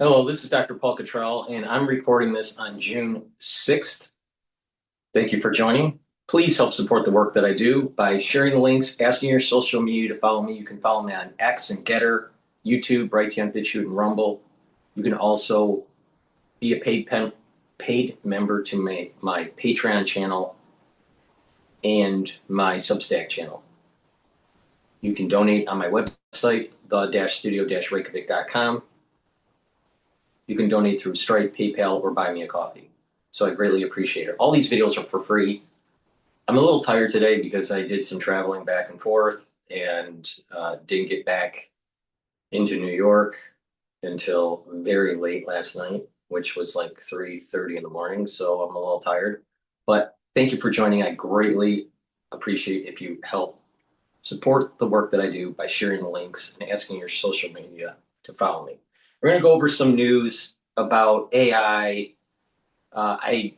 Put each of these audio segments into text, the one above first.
Hello, this is Dr. Paul Cottrell, and I'm recording this on June 6th. Thank you for joining. Please help support the work that I do by sharing the links, asking your social media to follow me. You can follow me on X and GETTR, YouTube, Brighteon, Bitchute, and Rumble. You can also be a paid member to my Patreon channel and my Substack channel. You can donate on my website, the-studio-reykjavik.com. You can donate through Stripe, PayPal, or buy me a coffee. So I greatly appreciate it. All these videos are for free. I'm a little tired today because I did some traveling back and forth and didn't get back into New York until very late last night, which was like 3:30 in the morning. So I'm a little tired. But thank you for joining. I greatly appreciate if you help support the work that I do by sharing the links and asking your social media to follow me. We're going to go over some news about AI. I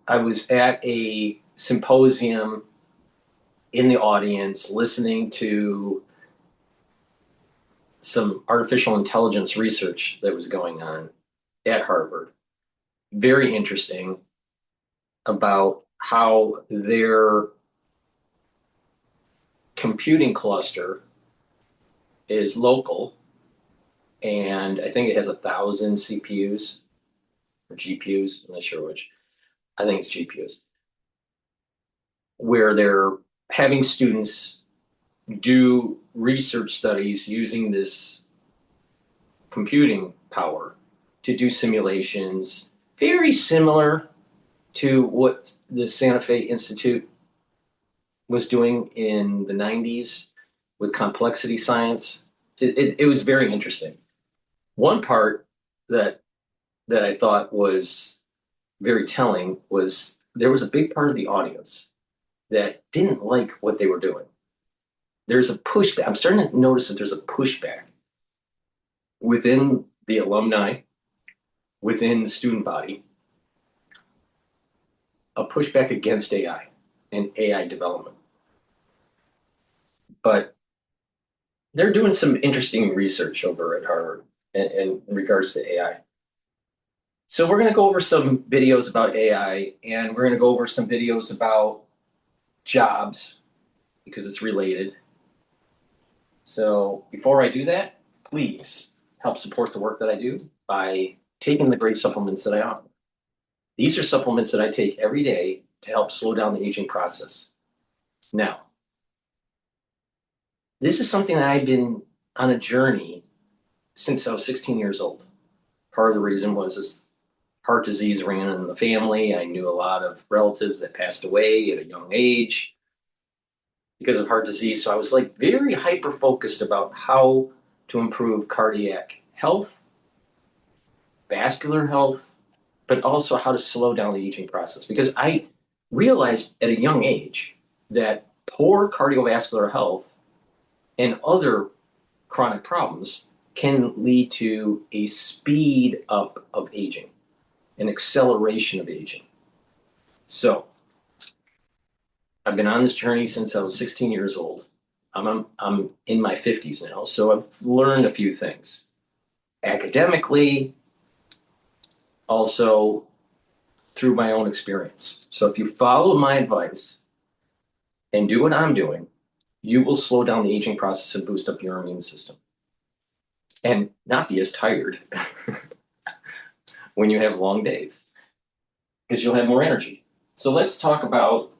was at a symposium in the audience listening to some artificial intelligence research that was going on at Harvard. Very interesting about how their computing cluster is local, and I think it has 1,000 CPUs or GPUs. I'm not sure which. I think it's GPUs, where they're having students do research studies using this computing power to do simulations, very similar to what the Santa Fe Institute was doing in the 90s with complexity science. It was very interesting. One part that I thought was very telling was there was a big part of the audience that didn't like what they were doing. There's a pushback. I'm starting to notice that there's a pushback within the alumni, within the student body, a pushback against AI and AI development. But they're doing some interesting research over at Harvard in regards to AI. So we're going to go over some videos about AI, and we're going to go over some videos about jobs because it's related. So before I do that, please help support the work that I do by taking the great supplements that I offer. These are supplements that I take every day to help slow down the aging process. Now, this is something that I've been on a journey since I was 16 years old. Part of the reason was this heart disease ran in the family. I knew a lot of relatives that passed away at a young age because of heart disease. So I was like very hyper focused about how to improve cardiac health, vascular health, but also how to slow down the aging process. Because I realized at a young age that poor cardiovascular health and other chronic problems can lead to a speed up of aging, an acceleration of aging. So I've been on this journey since I was 16 years old. I'm in my 50s now, so I've learned a few things. Academically, also through my own experience. So if you follow my advice and do what I'm doing, you will slow down the aging process and boost up your immune system and not be as tired when you have long days because you'll have more energy. So let's talk about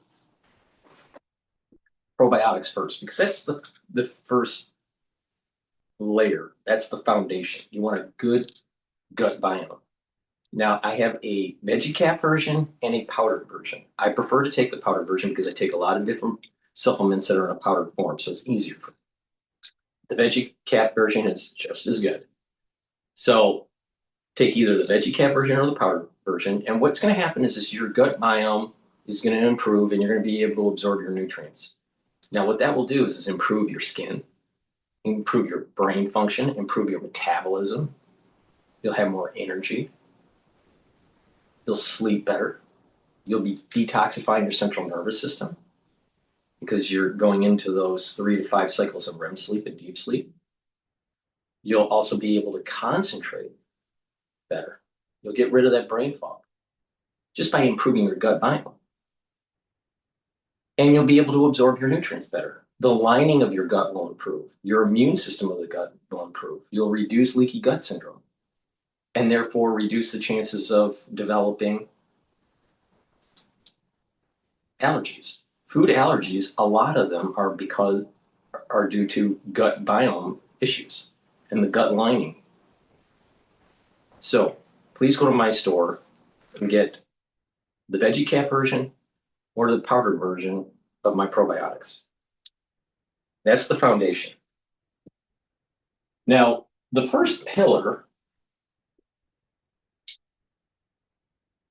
probiotics first, because that's the first layer. That's the foundation. You want a good gut biome. Now, I have a veggie cap version and a powdered version. I prefer to take the powdered version because I take a lot of different supplements that are in a powdered form, so it's easier for me. The veggie cap version is just as good. So take either the veggie cap version or the powdered version, and what's going to happen is your gut biome is going to improve and you're going to be able to absorb your nutrients. Now, what that will do is improve your skin, improve your brain function, improve your metabolism. You'll have more energy. You'll sleep better. You'll be detoxifying your central nervous system because you're going into those 3 to 5 cycles of REM sleep and deep sleep. You'll also be able to concentrate better. You'll get rid of that brain fog just by improving your gut biome. And you'll be able to absorb your nutrients better. The lining of your gut will improve. Your immune system of the gut will improve. You'll reduce leaky gut syndrome and therefore reduce the chances of developing allergies. Food allergies, a lot of them are due to gut biome issues and the gut lining. So please go to my store and get the veggie cap version or the powdered version of my probiotics. That's the foundation. Now, the first pillar,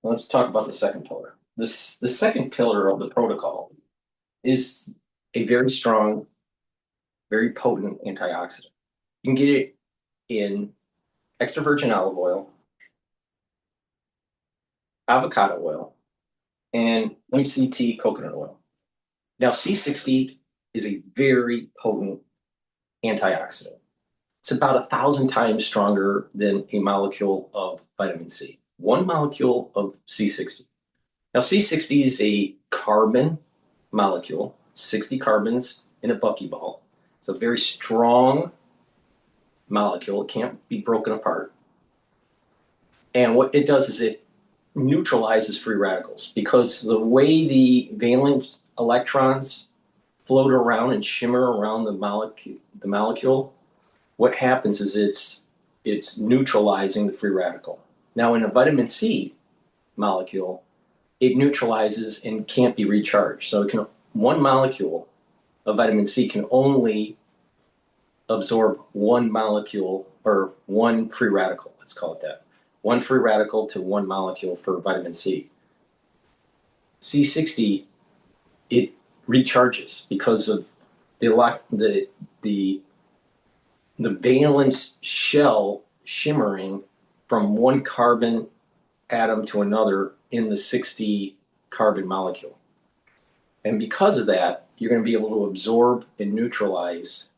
let's talk about the second pillar. The second pillar of the protocol is a very strong, very potent antioxidant. You can get it in extra virgin olive oil, avocado oil, and MCT coconut oil. Now, C60 is a very potent antioxidant. It's about 1,000 times stronger than a molecule of vitamin C. One molecule of C60. Now, C60 is a carbon molecule, 60 carbons in a buckyball. It's a very strong molecule. It can't be broken apart. And what it does is it neutralizes free radicals because the way the valence electrons float around and shimmer around the molecule, what happens is it's neutralizing the free radical. Now, in a vitamin C molecule, it neutralizes and can't be recharged. So one molecule of vitamin C can only absorb one molecule or one free radical, let's call it that. One free radical to one molecule for vitamin C. C60, it recharges because of the valence shell shimmering from one carbon atom to another in the 60 carbon molecule. And because of that, you're going to be able to absorb and neutralize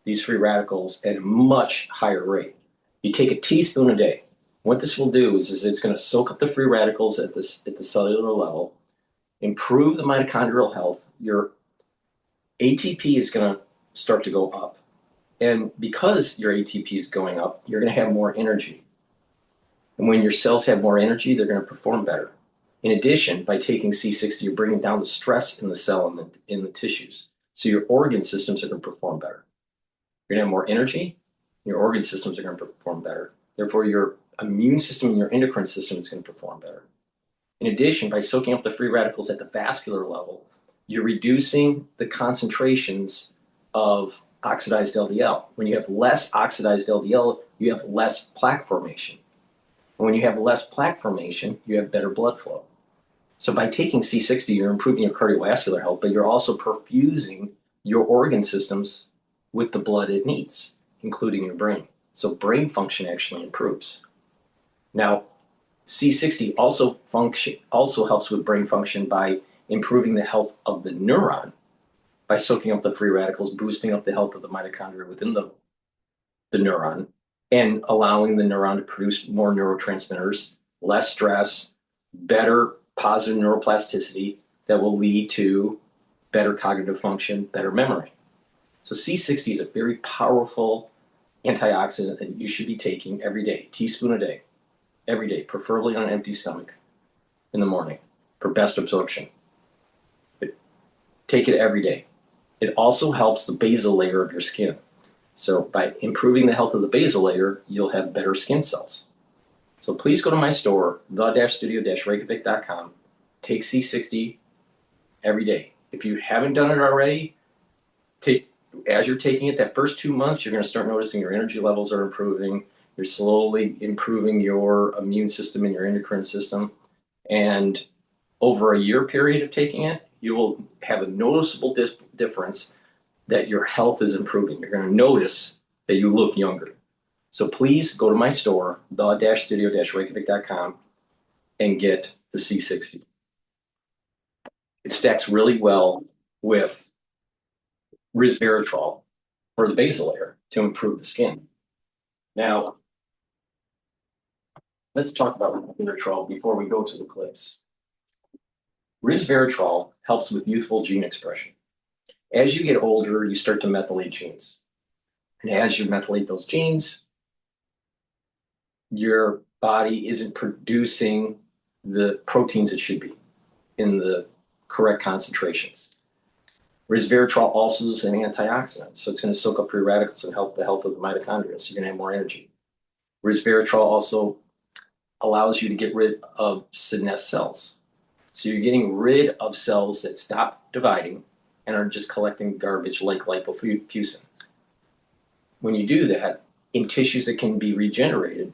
these free radicals at a much higher rate. You take a teaspoon a day. What this will do is it's going to soak up the free radicals at the cellular level, improve the mitochondrial health. Your ATP is going to start to go up. And because your ATP is going up, you're going to have more energy. And when your cells have more energy, they're going to perform better. In addition, by taking C60, you're bringing down the stress in the cell and in the tissues. So your organ systems are going to perform better. You're going to have more energy. Your organ systems are going to perform better. Therefore, your immune system and your endocrine system is going to perform better. In addition, by soaking up the free radicals at the vascular level, you're reducing the concentrations of oxidized LDL. When you have less oxidized LDL, you have less plaque formation. And when you have less plaque formation, you have better blood flow. So by taking C60, you're improving your cardiovascular health, but you're also perfusing your organ systems with the blood it needs, including your brain. So brain function actually improves. Now, C60 also helps with brain function by improving the health of the neuron by soaking up the free radicals, boosting up the health of the mitochondria within the neuron, and allowing the neuron to produce more neurotransmitters, less stress, better positive neuroplasticity that will lead to better cognitive function, better memory. So C60 is a very powerful antioxidant that you should be taking every day, teaspoon a day, every day, preferably on an empty stomach in the morning for best absorption. But take it every day. It also helps the basal layer of your skin. So by improving the health of the basal layer, you'll have better skin cells. So please go to my store, the-studio-reykjavik.com, take C60 every day. If you haven't done it already, as you're taking it, that first 2 months, you're going to start noticing your energy levels are improving. You're slowly improving your immune system and your endocrine system. And over a year period of taking it, you will have a noticeable difference that your health is improving. You're going to notice that you look younger. So please go to my store, the-studio-reykjavik.com, and get the C60. It stacks really well with resveratrol for the basal layer to improve the skin. Now, let's talk about resveratrol before we go to the clips. Resveratrol helps with youthful gene expression. As you get older, you start to methylate genes. And as you methylate those genes, your body isn't producing the proteins it should be in the correct concentrations. Resveratrol also is an antioxidant, so it's going to soak up free radicals and help the health of the mitochondria, so you're going to have more energy. Resveratrol also allows you to get rid of senescent cells. So you're getting rid of cells that stop dividing and are just collecting garbage like lipofuscin. When you do that in tissues that can be regenerated,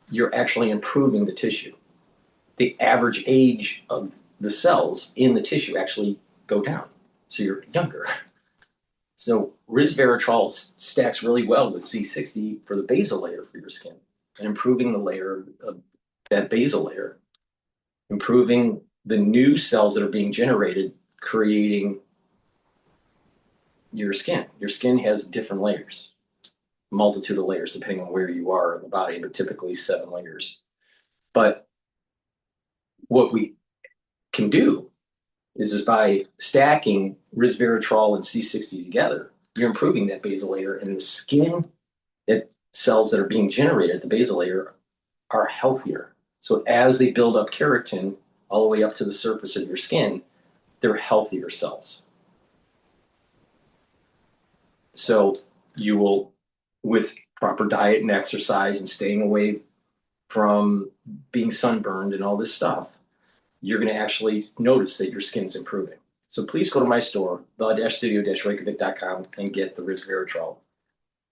you're actually improving the tissue. The average age of the cells in the tissue actually go down, so you're younger. So resveratrol stacks really well with C60 for the basal layer for your skin and improving the layer of that basal layer, improving the new cells that are being generated, creating your skin. Your skin has different layers, multitude of layers depending on where you are in the body, but typically 7 layers. But what we can do is by stacking resveratrol and C60 together, you're improving that basal layer, and the skin that cells that are being generated at the basal layer are healthier. So as they build up keratin all the way up to the surface of your skin, they're healthier cells. So you will, with proper diet and exercise and staying away from being sunburned and all this stuff, you're going to actually notice that your skin's improving. So please go to my store, the-studio-reykjavik.com, and get the resveratrol.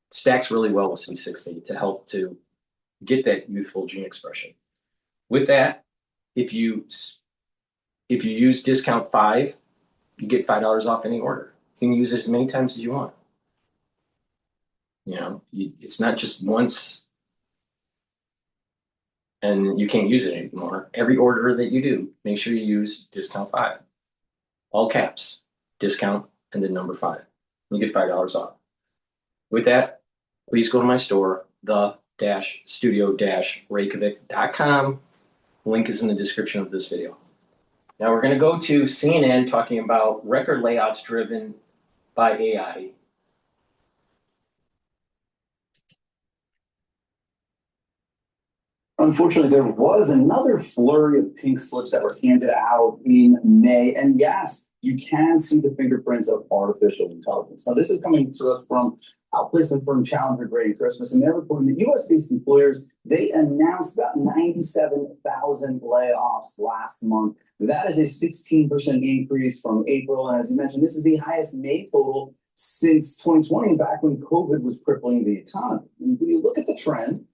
It stacks really well with C60 to help to get that youthful gene expression. With that, if you use discount 5, you get $5 off any order. You can use it as many times as you want. You know, it's not just once and you can't use it anymore. Every order that you do, make sure you use discount 5. All caps, discount, and then number 5. You get $5 off. With that, please go to my store, the-studio-reykjavik.com. Link is in the description of this video. Now we're going to go to CNN talking about record layoffs driven by AI. Unfortunately, there was another flurry of pink slips that were handed out in May. And yes, you can see the fingerprints of artificial intelligence. Now, this is coming to us from outplacement firm Challenger Gray and Christmas, and they're reporting that US-based employers, they announced about 97,000 layoffs last month. That is a 16% increase from April. And as you mentioned, this is the highest May total since 2020, back when COVID was crippling the economy. And when you look at the trend,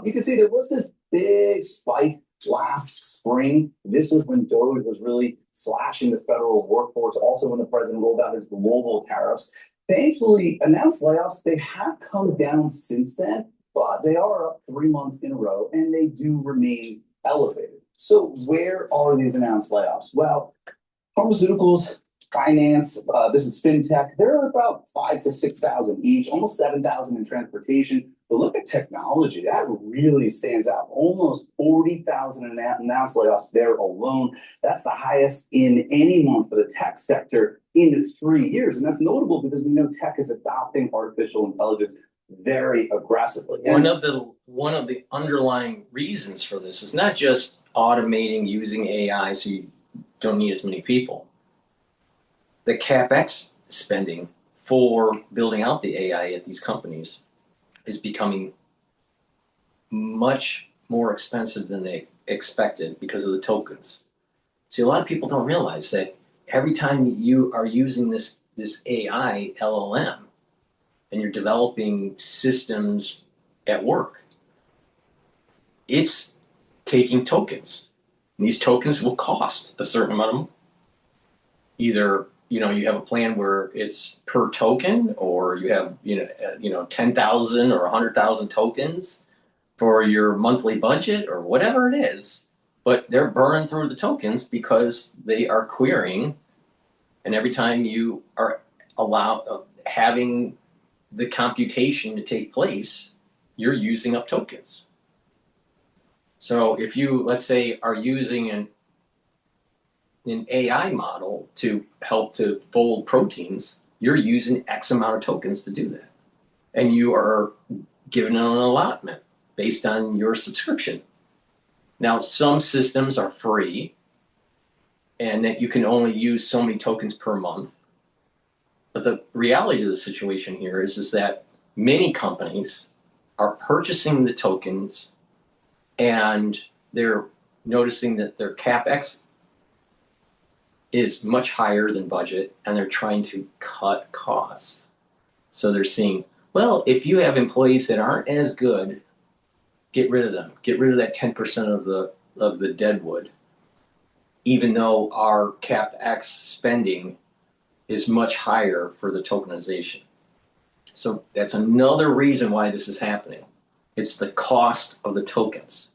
you can see there was this big spike last spring. This was when DOGE was really slashing the federal workforce, also when the president rolled out his global tariffs. Thankfully, announced layoffs, they have come down since then, but they are up 3 months in a row, and they do remain elevated. So where are these announced layoffs? Well, pharmaceuticals, finance, this is fintech. There are about 5,000 to 6,000 each, almost 7,000 in transportation. But look at technology. That really stands out. Almost 40,000 announced layoffs there alone. That's the highest in any month for the tech sector in 3 years. And that's notable because we know tech is adopting artificial intelligence very aggressively. One of the underlying reasons for this is not just automating using AI so you don't need as many people. The CapEx spending for building out the AI at these companies is becoming much more expensive than they expected because of the tokens. See, a lot of people don't realize that every time you are using this AI LLM and you're developing systems at work, it's taking tokens. And these tokens will cost a certain amount of money. Either you have a plan where it's per token, or you have 10,000 or 100,000 tokens for your monthly budget, or whatever it is. But they're burning through the tokens because they are querying, and every time you are having the computation to take place, you're using up tokens. So if you, let's say, are using an AI model to help to fold proteins, you're using X amount of tokens to do that. And you are given an allotment based on your subscription. Now, some systems are free and that you can only use so many tokens per month. But the reality of the situation here is that many companies are purchasing the tokens and they're noticing that their CapEx is much higher than budget and they're trying to cut costs. So they're seeing, well, if you have employees that aren't as good, get rid of them. Get rid of that 10% of the deadwood, even though our CapEx spending is much higher for the tokenization. So that's another reason why this is happening. It's the cost of the tokens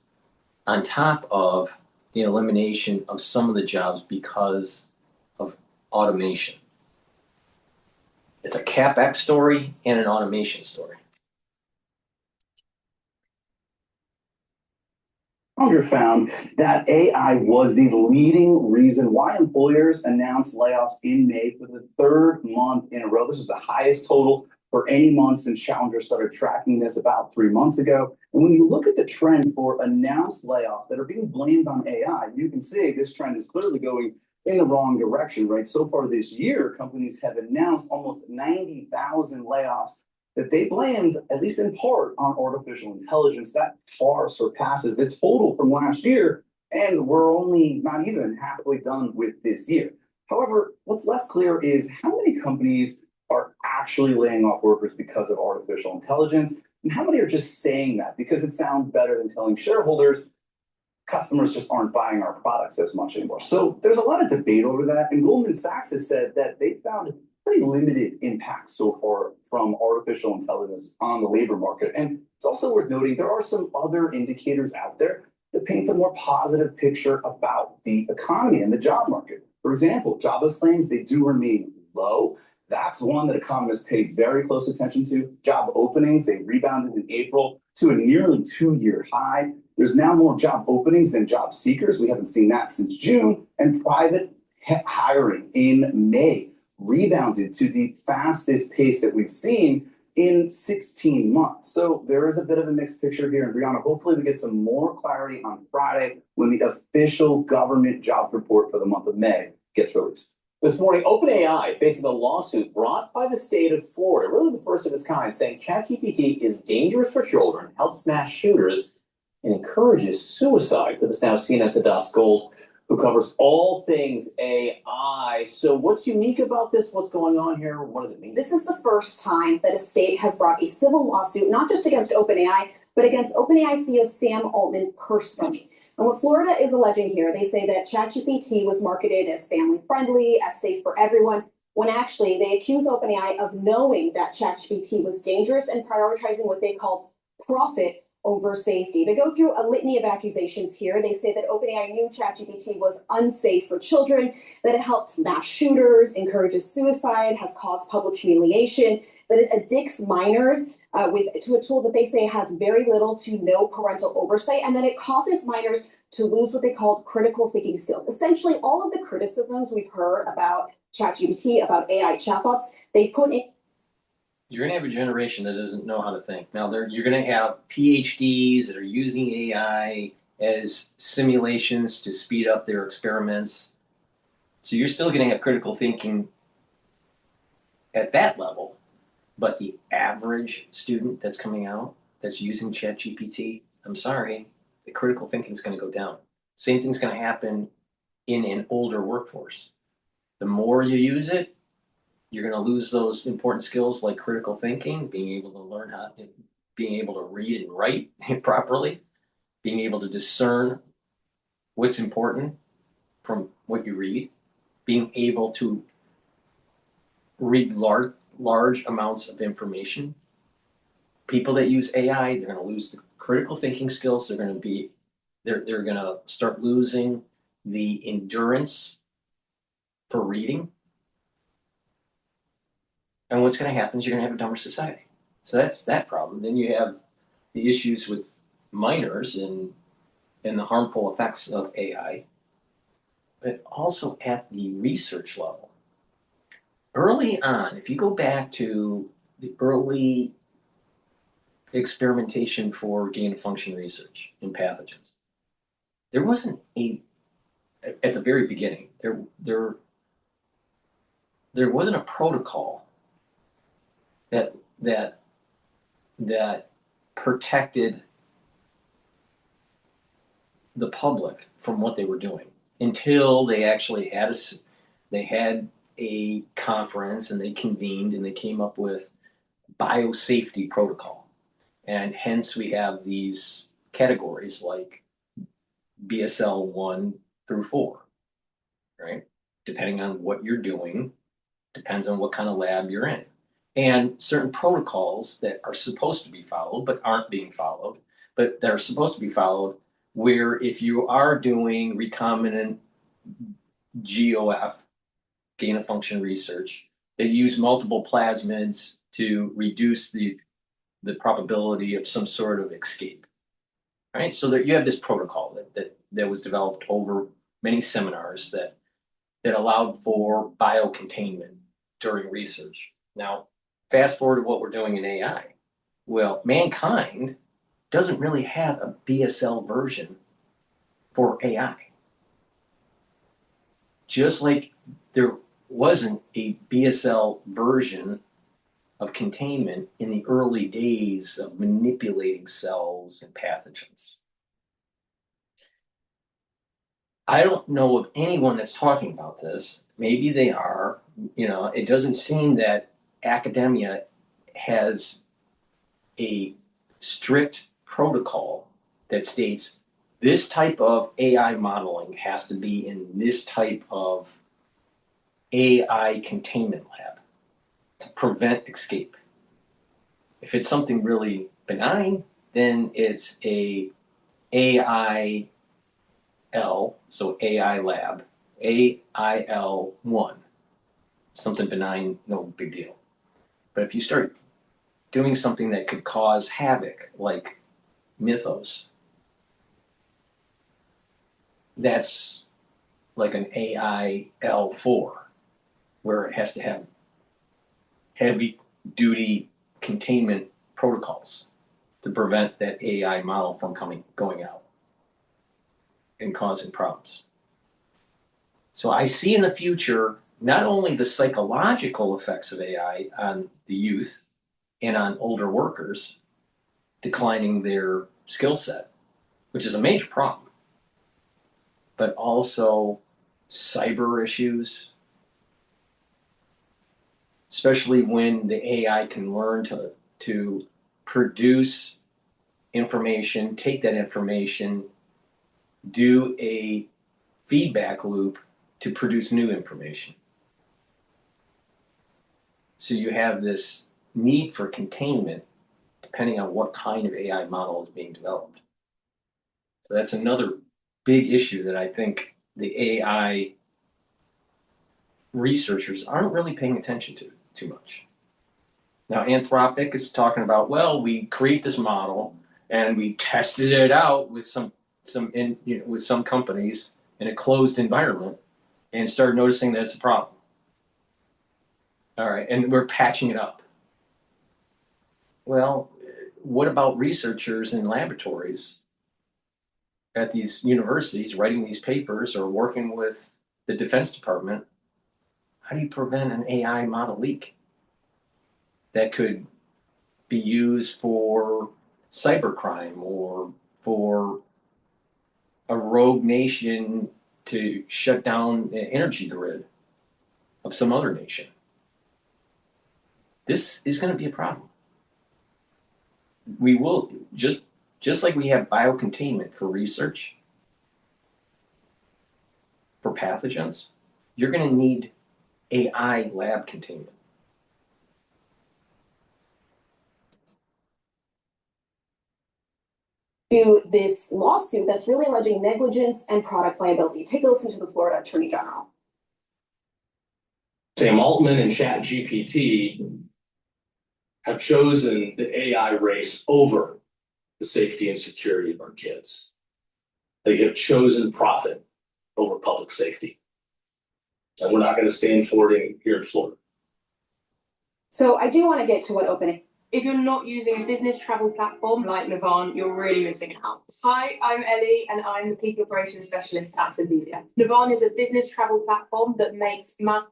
on top of the elimination of some of the jobs because of automation. It's a CapEx story and an automation story. Founder found that AI was the leading reason why employers announced layoffs in May for the third month in a row. This was the highest total for any month since Challenger started tracking this about 3 months ago. And when you look at the trend for announced layoffs that are being blamed on AI, you can see this trend is clearly going in the wrong direction, right? So far this year, companies have announced almost 90,000 layoffs that they blamed, at least in part, on artificial intelligence. That far surpasses the total from last year, and we're only not even halfway done with this year. However, what's less clear is how many companies are actually laying off workers because of artificial intelligence, and how many are just saying that because it sounds better than telling shareholders customers just aren't buying our products as much anymore. So there's a lot of debate over that, and Goldman Sachs has said that they found pretty limited impact so far from artificial intelligence on the labor market. And it's also worth noting there are some other indicators out there that paint a more positive picture about the economy and the job market. For example, jobless claims, they do remain low. That's one that economists pay very close attention to. Job openings, they rebounded in April to a nearly 2-year high. There's now more job openings than job seekers. We haven't seen that since June. And private hiring in May rebounded to the fastest pace that we've seen in 16 months. So there is a bit of a mixed picture here. And Brianna, hopefully we get some more clarity on Friday when the official government jobs report for the month of May gets released. This morning, OpenAI facing a lawsuit brought by the state of Florida, really the first of its kind, saying ChatGPT is dangerous for children, helps mass shooters, and encourages suicide. With us now, CNN's Adas Gold, who covers all things AI. So what's unique about this? What's going on here? What does it mean? This is the first time that a state has brought a civil lawsuit, not just against OpenAI, but against OpenAI CEO Sam Altman personally. And what Florida is alleging here, they say that ChatGPT was marketed as family-friendly, as safe for everyone, when actually they accuse OpenAI of knowing that ChatGPT was dangerous and prioritizing what they called profit over safety. They go through a litany of accusations here. They say that OpenAI knew ChatGPT was unsafe for children, that it helped mass shooters, encourages suicide, has caused public humiliation, that it addicts minors to a tool that they say has very little to no parental oversight, and that it causes minors to lose what they called critical thinking skills. Essentially, all of the criticisms we've heard about ChatGPT, about AI chatbots, they put in. You're going to have a generation that doesn't know how to think. Now, you're going to have Ph.D.s that are using AI as simulations to speed up their experiments. So you're still going to have critical thinking at that level. But the average student that's coming out that's using ChatGPT, I'm sorry, the critical thinking is going to go down. Same thing's going to happen in an older workforce. The more you use it, you're going to lose those important skills like critical thinking, being able to learn being able to read and write properly, being able to discern what's important from what you read, being able to read large amounts of information. People that use AI, they're going to lose the critical thinking skills. They're going to start losing the endurance for reading. And what's going to happen is you're going to have a dumber society. So that's that problem. Then you have the issues with minors and the harmful effects of AI, but also at the research level. Early on, if you go back to the early experimentation for gain-of-function research in pathogens, there wasn't at the very beginning, there wasn't a protocol that protected the public from what they were doing until they actually had a conference and they convened and they came up with biosafety protocol. And hence we have these categories like BSL 1 through 4, right? Depending on what you're doing, depends on what kind of lab you're in. And certain protocols that are supposed to be followed but aren't being followed, but they're supposed to be followed, where if you are doing recombinant GOF, gain of function research, they use multiple plasmids to reduce the probability of some sort of escape, right? So that you have this protocol that was developed over many seminars that allowed for biocontainment during research. Now, fast forward to what we're doing in AI. Well, mankind doesn't really have a BSL version for AI. Just like there wasn't a BSL version of containment in the early days of manipulating cells and pathogens. I don't know of anyone that's talking about this. Maybe they are. It doesn't seem that academia has a strict protocol that states this type of AI modeling has to be in this type of AI containment lab to prevent escape. If it's something really benign, then it's a AIL, so AI lab, AIL1. Something benign, no big deal. But if you start doing something that could cause havoc, like mythos, that's like an AIL4, where it has to have heavy duty containment protocols to prevent that AI model from going out and causing problems. So I see in the future not only the psychological effects of AI on the youth and on older workers declining their skill set, which is a major problem, but also cyber issues, especially when the AI can learn to produce information, take that information, do a feedback loop to produce new information. So you have this need for containment depending on what kind of AI model is being developed. So that's another big issue that I think the AI researchers aren't really paying attention to too much. Now, Anthropic is talking about, well, we create this model and we tested it out with some companies in a closed environment and started noticing that it's a problem. All right, and we're patching it up. Well, what about researchers in laboratories at these universities writing these papers or working with the Defense Department? How do you prevent an AI model leak that could be used for cybercrime or for a rogue nation to shut down an energy grid of some other nation? This is going to be a problem. We will, just like we have biocontainment for research, for pathogens, you're going to need AI lab containment. To this lawsuit that's really alleging negligence and product liability. Take a listen to the Florida Attorney General. Sam Altman and ChatGPT have chosen the AI race over the safety and security of our kids. They have chosen profit over public safety. And we're not going to stand for it here in Florida. So I do want to get to what OpenAI. If you're not using a business travel platform like Navan, you're really missing out. Hi, I'm Ellie, and I'm the People Operations Specialist at Media. Navan is a business travel platform that makes money.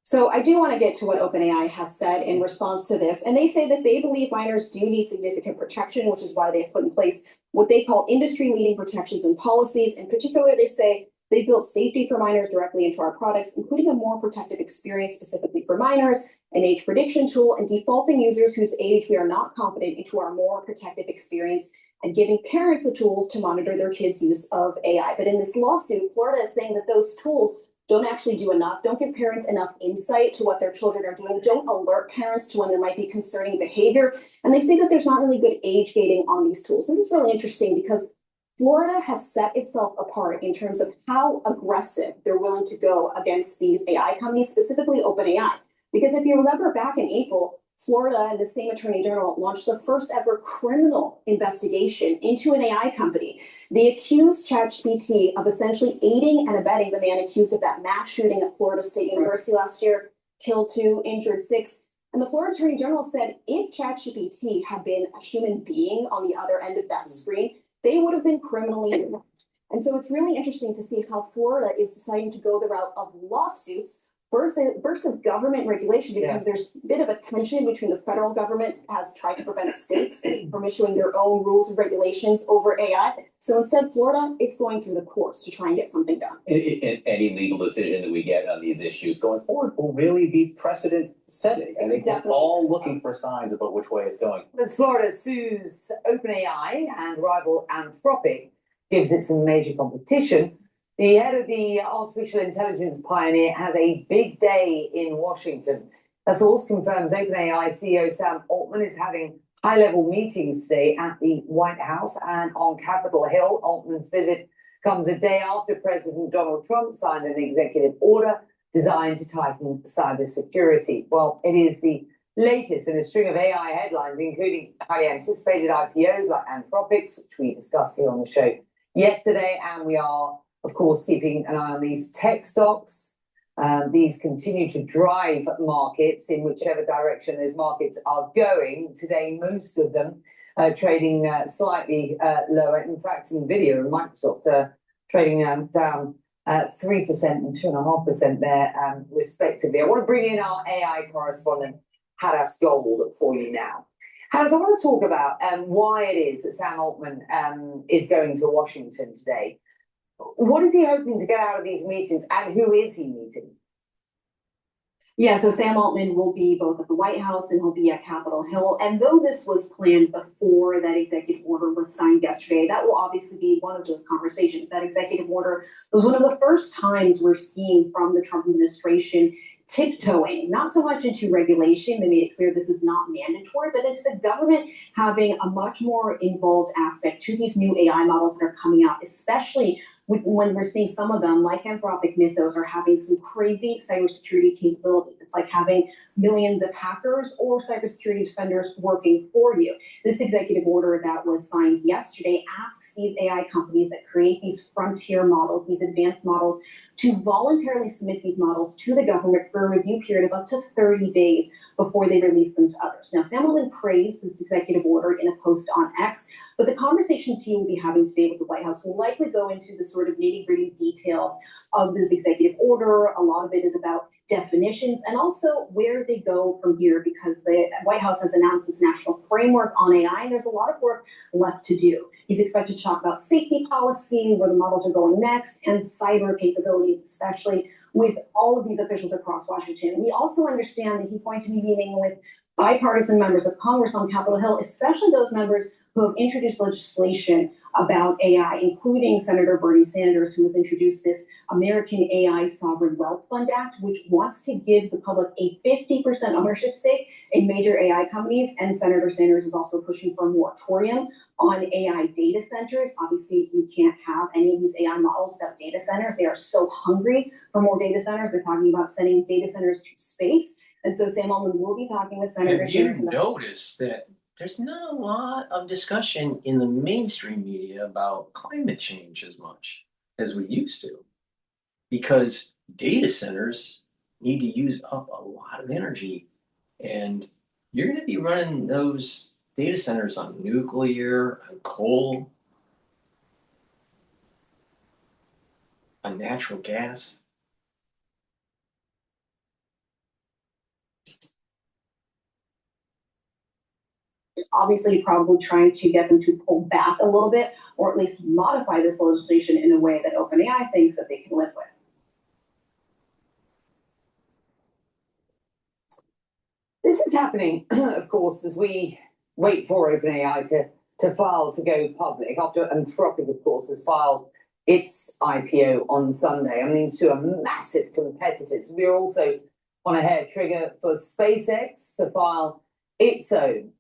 So I do want to get to what OpenAI has said in response to this. And they say that they believe minors do need significant protection, which is why they've put in place what they call industry-leading protections and policies. In particular, they say they built safety for minors directly into our products, including a more protective experience specifically for minors, an age prediction tool, and defaulting users whose age we are not confident into our more protective experience, and giving parents the tools to monitor their kids' use of AI. But in this lawsuit, Florida is saying that those tools don't actually do enough, don't give parents enough insight to what their children are doing, don't alert parents to when there might be concerning behavior. And they say that there's not really good age gating on these tools. This is really interesting because Florida has set itself apart in terms of how aggressive they're willing to go against these AI companies, specifically OpenAI. Because if you remember back in April, Florida and the same attorney general launched the first ever criminal investigation into an AI company. They accused ChatGPT of essentially aiding and abetting the man accused of that mass shooting at Florida State University last year, killed 2, injured 6. And the Florida attorney general said if ChatGPT had been a human being on the other end of that screen, they would have been criminally involved. And so it's really interesting to see how Florida is deciding to go the route of lawsuits versus government regulation, because there's a bit of a tension between the federal government has tried to prevent states from issuing their own rules and regulations over AI. So instead, Florida, it's going through the courts to try and get something done. Any legal decision that we get on these issues going forward will really be precedent setting. I think we're all looking for signs about which way it's going. As Florida sues OpenAI and rival Anthropic gives it some major competition, the head of the artificial intelligence pioneer has a big day in Washington. A source confirms OpenAI CEO Sam Altman is having high-level meetings today at the White House and on Capitol Hill. Altman's visit comes a day after President Donald Trump signed an executive order designed to tighten cybersecurity. Well, it is the latest in a string of AI headlines, including highly anticipated IPOs like Anthropic's, which we discussed here on the show yesterday, and we are of course, keeping an eye on these tech stocks. These continue to drive markets in whichever direction those markets are going. Today, most of them trading slightly lower. In fact, NVIDIA and Microsoft trading down 3% and 2.5% there, respectively. I want to bring in our AI correspondent, Hadas Gold, for you now. Hadas, I want to talk about why it is that Sam Altman is going to Washington today. What is he hoping to get out of these meetings, and who is he meeting? Yeah, so Sam Altman will be both at the White House and he'll be at Capitol Hill. And though this was planned before that executive order was signed yesterday, that will obviously be one of those conversations. That executive order was one of the first times we're seeing from the Trump administration tiptoeing, not so much into regulation. They made it clear this is not mandatory, but into the government having a much more involved aspect to these new AI models that are coming out, especially when we're seeing some of them, like Anthropic Mythos, are having some crazy cybersecurity capabilities. It's like having millions of hackers or cybersecurity defenders working for you. This executive order that was signed yesterday asks these AI companies that create these frontier models, these advanced models, to voluntarily submit these models to the government for a review period of up to 30 days before they release them to others. Now, Sam Altman praised this executive order in a post on X, but the conversation team will be having today with the White House will likely go into the sort of nitty-gritty details of this executive order. A lot of it is about definitions and also where they go from here, because the White House has announced this national framework on AI, and there's a lot of work left to do. He's expected to talk about safety policy, where the models are going next, and cyber capabilities, especially with all of these officials across Washington. We also understand that he's going to be meeting with bipartisan members of Congress on Capitol Hill, especially those members who have introduced legislation about AI, including Senator Bernie Sanders, who has introduced this American AI Sovereign Wealth Fund Act, which wants to give the public a 50% ownership stake in major AI companies. And Senator Sanders is also pushing for a moratorium on AI data centers. Obviously, we can't have any of these AI models without data centers. They are so hungry for more data centers. They're talking about sending data centers to space. And so Sam Altman will be talking with Senator Have you Sanders. noticed that there's not a lot of discussion in the mainstream media about climate change as much as we used to. Because data centers need to use up a lot of energy. And you're going to be running those data centers on nuclear, on coal, on natural gas. Obviously probably trying to get them to pull back a little bit, or at least modify this legislation in a way that OpenAI thinks that they can live with. This is happening, of course, as we wait for OpenAI to file to go public, after Anthropic, of course, has filed its IPO on Sunday. I mean, these two are massive competitors. We're also on a hair trigger for SpaceX to file its own.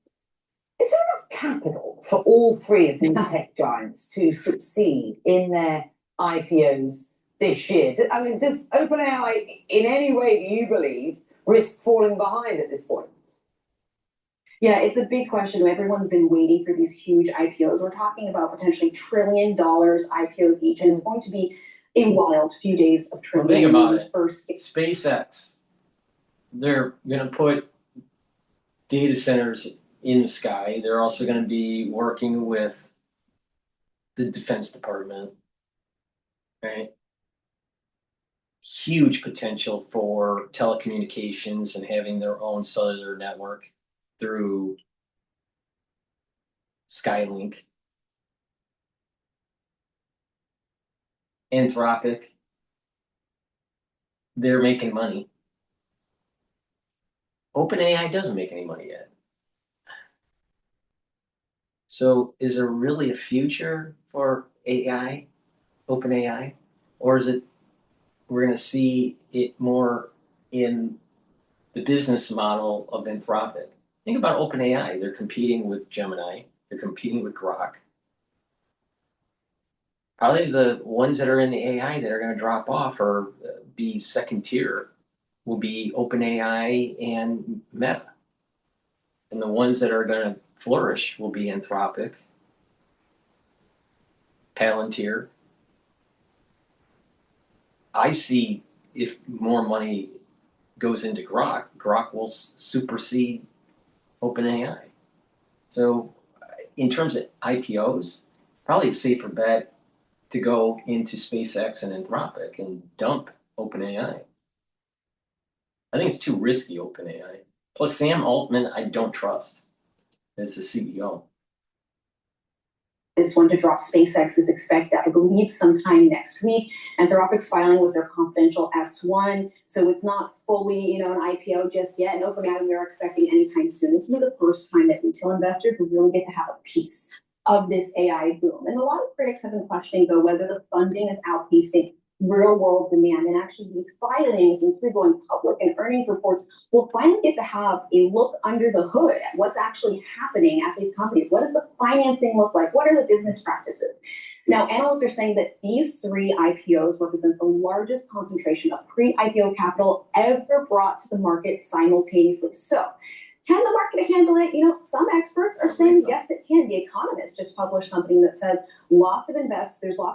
Is there enough capital for all three of these tech giants to succeed in their IPOs this year? I mean, does OpenAI in any way, do you believe, risk falling behind at this point? Yeah, it's a big question. Everyone's been waiting for these huge IPOs. We're talking about potentially $1 trillion IPOs each, and it's going to be a wild few days of trading. Think about it. First, SpaceX, they're going to put data centers in the sky. They're also going to be working with the Defense Department, right? Huge potential for telecommunications and having their own cellular network through Skylink. Anthropic, they're making money. OpenAI doesn't make any money yet. So is there really a future for AI, OpenAI? Or is it, we're going to see it more in the business model of Anthropic? Think about OpenAI. They're competing with Gemini. They're competing with Grok. Probably the ones that are in the AI that are going to drop off or be second tier will be OpenAI and Meta. And the ones that are going to flourish will be Anthropic, Palantir. I see if more money goes into Grok, Grok will supersede OpenAI. So in terms of IPOs, probably a safer bet to go into SpaceX and Anthropic and dump OpenAI. I think it's too risky, OpenAI. Plus, Sam Altman, I don't trust as the CEO. this one to drop SpaceX is expected, I believe, sometime next week. Anthropic's filing was their confidential S1, so it's not fully, an IPO just yet. And OpenAI, we are expecting anytime soon. This will be the first time that retail investors will really get to have a piece of this AI boom. And a lot of critics have been questioning, though, whether the funding is outpacing real world demand. And actually these filings and through going public and earnings reports will finally get to have a look under the hood at what's actually happening at these companies. What does the financing look like? What are the business practices? Now, analysts are saying that these three IPOs represent the largest concentration of pre-IPO capital ever brought to the market simultaneously. So, can the market handle it? Some experts are saying yes, it can. The Economist just published something that says there's lots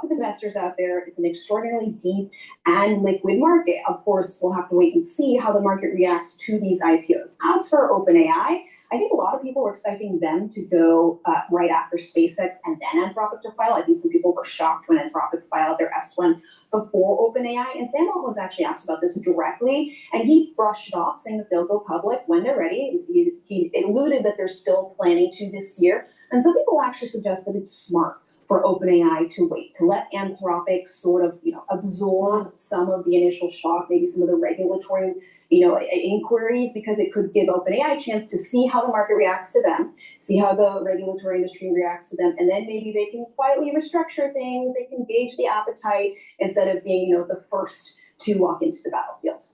of investors out there. It's an extraordinarily deep and liquid market. Of course, we'll have to wait and see how the market reacts to these IPOs. As for OpenAI, I think a lot of people were expecting them to go right after SpaceX and then Anthropic to file. I think some people were shocked when Anthropic filed their S1 before OpenAI. And Sam Altman was actually asked about this directly, and he brushed it off, saying that they'll go public when they're ready. He alluded that they're still planning to this year. And some people actually suggest that it's smart for OpenAI to wait, to let Anthropic sort of, absorb some of the initial shock, maybe some of the regulatory, inquiries, because it could give OpenAI a chance to see how the market reacts to them, see how the regulatory industry reacts to them, and then maybe they can quietly restructure things, they can gauge the appetite instead of being, the first to walk into the battlefield.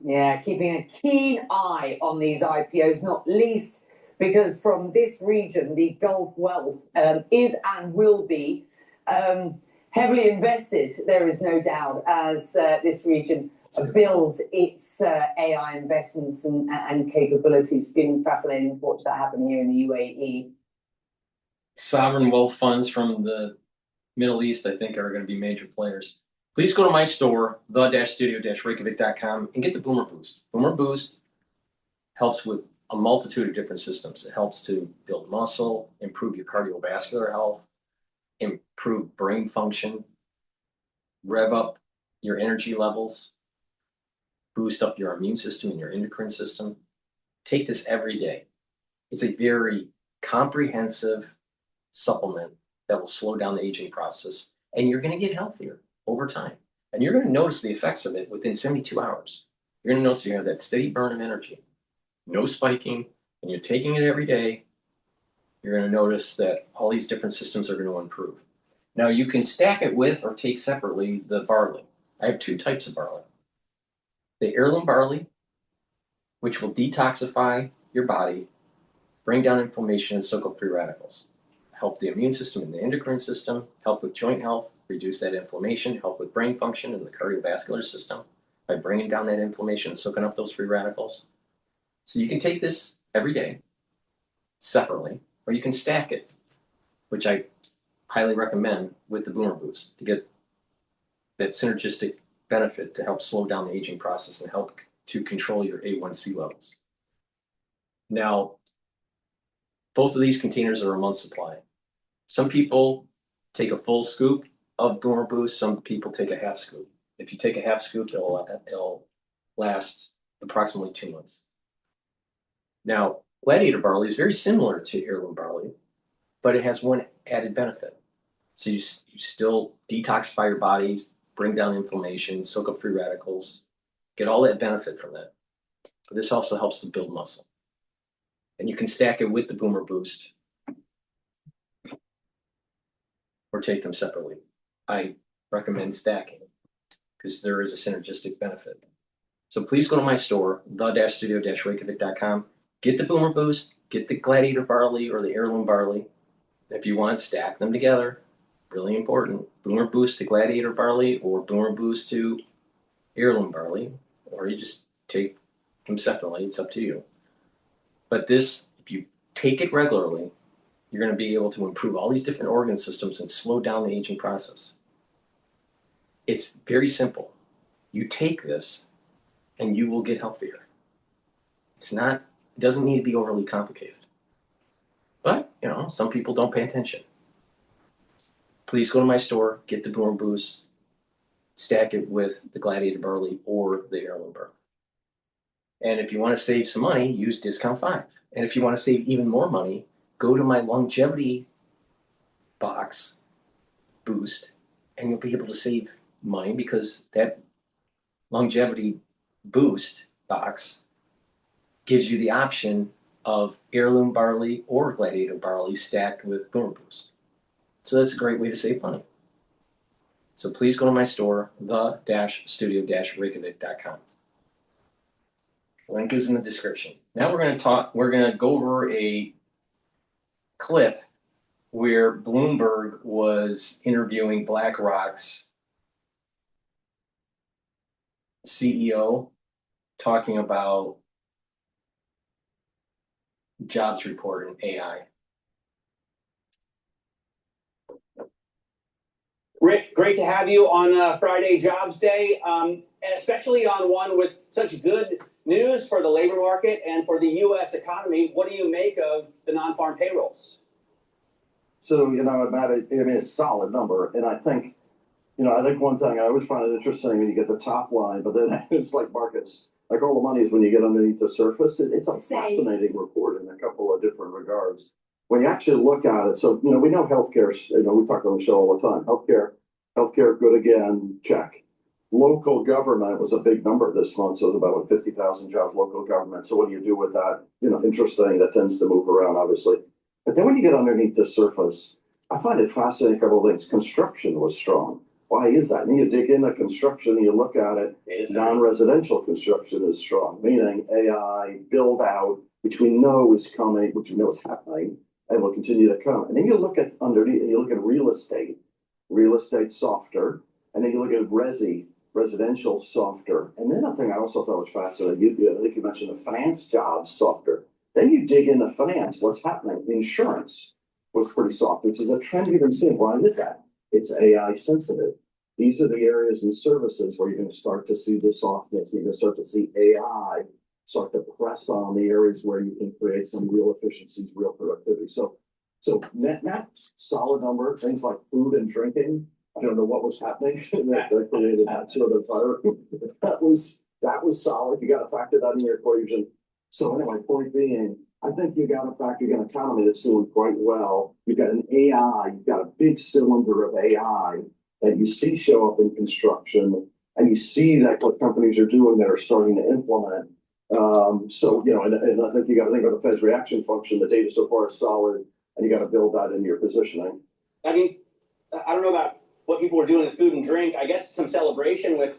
Yeah, keeping a keen eye on these IPOs, not least because from this region, the Gulf wealth is and will be heavily invested, there is no doubt, as this region builds its AI investments and capabilities. It's been fascinating to watch that happen here in the UAE. Sovereign wealth funds from the Middle East, I think, are going to be major players. Please go to my store, the-studio-reykjavik.com, and get the Boomer Boost. Boomer Boost helps with a multitude of different systems. It helps to build muscle, improve your cardiovascular health, improve brain function, rev up your energy levels, boost up your immune system and your endocrine system. Take this every day. It's a very comprehensive supplement that will slow down the aging process, and you're going to get healthier over time. And you're going to notice the effects of it within 72 hours. You're going to notice you have that steady burn of energy, no spiking, and you're taking it every day. You're going to notice that all these different systems are going to improve. Now, you can stack it with or take separately the barley. I have two types of barley. The heirloom barley, which will detoxify your body, bring down inflammation, and soak up free radicals. Help the immune system and the endocrine system, help with joint health, reduce that inflammation, help with brain function and the cardiovascular system by bringing down that inflammation and soaking up those free radicals. So you can take this every day separately, or you can stack it, which I highly recommend with the Boomer Boost to get that synergistic benefit to help slow down the aging process and help to control your A1C levels. Now, both of these containers are a month's supply. Some people take a full scoop of Boomer Boost, some people take a half scoop. If you take a half scoop, it'll last approximately 2 months. Now, Gladiator barley is very similar to heirloom barley, but it has one added benefit. So you still detoxify your body, bring down inflammation, soak up free radicals, get all that benefit from that. But this also helps to build muscle. And you can stack it with the Boomer Boost or take them separately. I recommend stacking because there is a synergistic benefit. So please go to my store, the-studio-reykjavik.com, get the Boomer Boost, get the Gladiator barley or the heirloom barley. If you want, stack them together. Really important. Boomer Boost to Gladiator barley or Boomer Boost to heirloom barley, or you just take them separately. It's up to you. But this, if you take it regularly, you're going to be able to improve all these different organ systems and slow down the aging process. It's very simple. You take this and you will get healthier. It doesn't need to be overly complicated. But, some people don't pay attention. Please go to my store, get the Boomer Boost, stack it with the Gladiator barley or the heirloom barley. And if you want to save some money, use discount 5. And if you want to save even more money, go to my longevity box boost, and you'll be able to save money because that longevity boost box gives you the option of heirloom barley or Gladiator barley stacked with Boomer Boost. So that's a great way to save money. So please go to my store, the-studio-reykjavik.com. Link is in the description. Now we're going to go over a clip where Bloomberg was interviewing BlackRock's CEO talking about jobs report and AI. Rick, great to have you on Friday Jobs Day, and especially on one with such good news for the labor market and for the U.S. economy. What do you make of the non-farm payrolls? So, Matt, it's a solid number. And I think one thing I always find it interesting when you get the top line, but then it's like markets, like all the money is when you get underneath the surface. It's a fascinating report in a couple of different regards. When you actually look at it, so, we know healthcare, we talk on the show all the time. Healthcare, good again, check. Local government was a big number this month, so it was about 50,000 jobs, local government. So what do you do with that? Interesting, that tends to move around, obviously. But then when you get underneath the surface, I find it fascinating, a couple of things. Construction was strong. Why is that? And you dig into construction and you look at it, non-residential construction is strong, meaning AI, build out, which we know is coming, which we know is happening, and will continue to come. And then you look at underneath, and you look at real estate softer, and then you look at resi residential softer. And then the thing I also thought was fascinating, I think you mentioned the finance jobs softer. Then you dig into finance, what's happening? Insurance was pretty soft, which is a trend you've been seeing. Why is that? It's AI sensitive. These are the areas and services where you're going to start to see the softness. You're going to start to see AI start to press on the areas where you can create some real efficiencies, real productivity. So net solid number. Things like food and drinking. I don't know what was happening that created that sort of environment. That was solid. You got to factor that in your equation. So anyway, point being, I think you got to factor in an economy that's doing quite well. You've got an AI. You've got a big cylinder of AI that you see show up in construction, and you see that what companies are doing that are starting to implement. So, you know, and I think you got to think of the Fed's reaction function. The data so far is solid, and you got to build that into your positioning. I mean, I don't know about what people were doing with food and drink. I guess some celebration with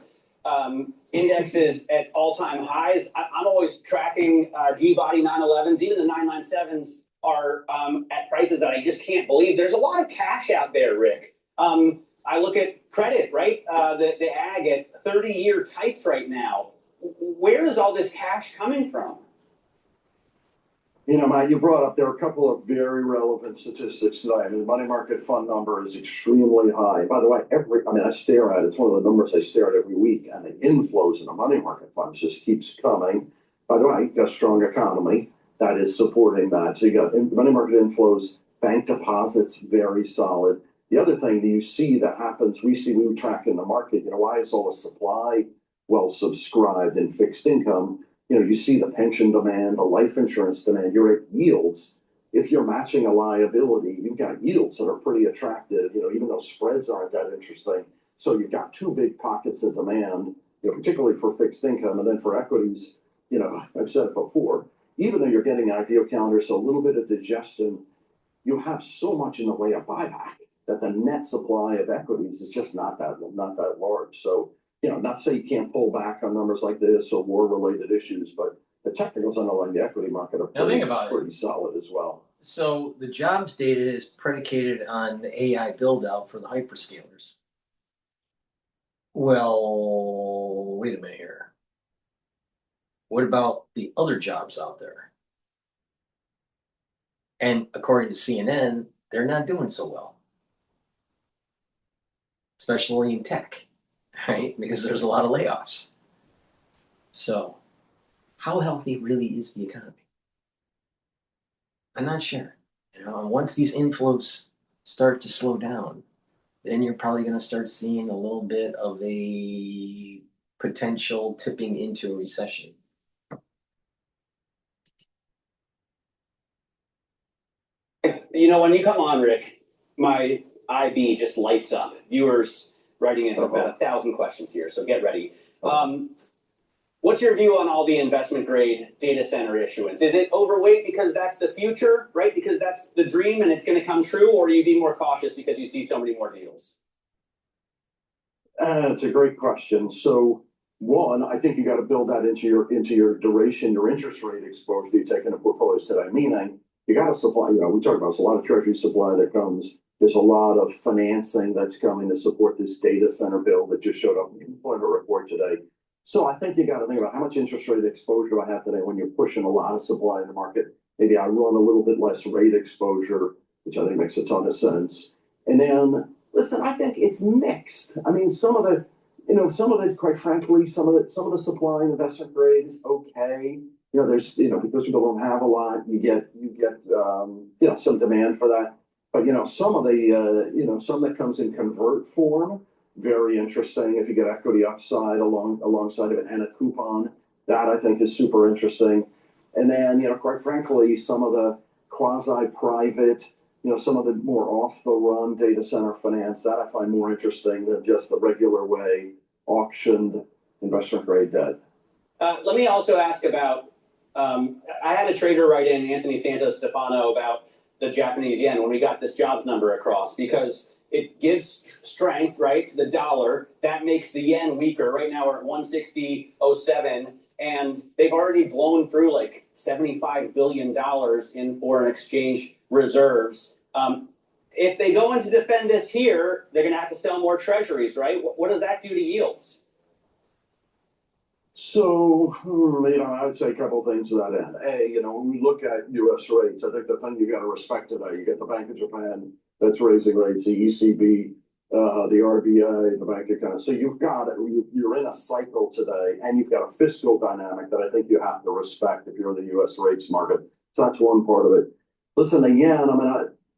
indexes at all-time highs. I'm always tracking G-body 911s. Even the 997s are at prices that I just can't believe. There's a lot of cash out there, Rick. I look at credit, right? The ag at 30-year tights right now. Where is all this cash coming from? You know, Matt, you brought up, there are a couple of very relevant statistics today. I mean, the money market fund number is extremely high. By the way, I stare at it. It's one of the numbers I stare at every week, and the inflows in the money market funds just keeps coming. By the way, you got a strong economy that is supporting that. So you got money market inflows, bank deposits, very solid. The other thing that you see that happens, we track in the market, you know, why is all the supply well subscribed in fixed income? You know, you see the pension demand, the life insurance demand, you're at yields. If you're matching a liability, you've got yields that are pretty attractive, you know, even though spreads aren't that interesting. So you've got two big pockets of demand, you know, particularly for fixed income. And then for equities, you know, I've said it before, even though you're getting an IPO calendar, so a little bit of digestion, you have so much in the way of buyback that the net supply of equities is just not that large. So, you know, not to say you can't pull back on numbers like this or war-related issues, but the technicals underlying the equity market are pretty solid as well. So the jobs data is predicated on the AI build-out for the hyperscalers. Well, wait a minute here. What about the other jobs out there? And according to CNN, they're not doing so well, especially in tech. Right? Because there's a lot of layoffs. So, how healthy really is the economy? I'm not sure. You know, once these inflows start to slow down, then you're probably going to start seeing a little bit of a potential tipping into a recession. You know, when you come on, Rick, my IB just lights up. Viewers writing in about 1,000 questions here, so get ready. What's your view on all the investment grade data center issuance? Is it overweight because that's the future, right? Because that's the dream and it's going to come true, or are you being more cautious because you see so many more deals? It's a great question. So one, I think you got to build that into your duration, your interest rate exposure you take in a portfolio today. Meaning you got to supply. You know, we talked about there's a lot of treasury supply that comes. There's a lot of financing that's coming to support this data center bill that just showed up in the employment report today. So I think you got to think about how much interest rate exposure do I have today when you're pushing a lot of supply in the market. Maybe I run a little bit less rate exposure, which I think makes a ton of sense. And then, listen, I think it's mixed. I mean, some of it, quite frankly, some of the supply in investment grade is okay. You know, there's, you know, because people don't have a lot, you get some demand for that. But, you know, some that comes in convert form, very interesting. If you get equity upside alongside of it and a coupon, that I think is super interesting. And then, you know, quite frankly, some of the quasi-private, you know, some of the more off-the-run data center finance, that I find more interesting than just the regular way auctioned investment grade debt. Let me also ask about, I had a trader write in, Anthony Santos Stefano, about the Japanese yen when we got this jobs number across, because it gives strength, right, to the dollar. That makes the yen weaker. Right now we're at 160.07, and they've already blown through like $75 billion in foreign exchange reserves. If they go in to defend this here, they're going to have to sell more treasuries, right? What does that do to yields? So, I would say a couple of things to that end. A, when we look at US rates, I think the thing you got to respect today, you get the Bank of Japan that's raising rates, the ECB, the RBI, the Bank of Canada. So you're in a cycle today, and you've got a fiscal dynamic that I think you have to respect if you're in the US rates market. So that's one part of it. Listen, again,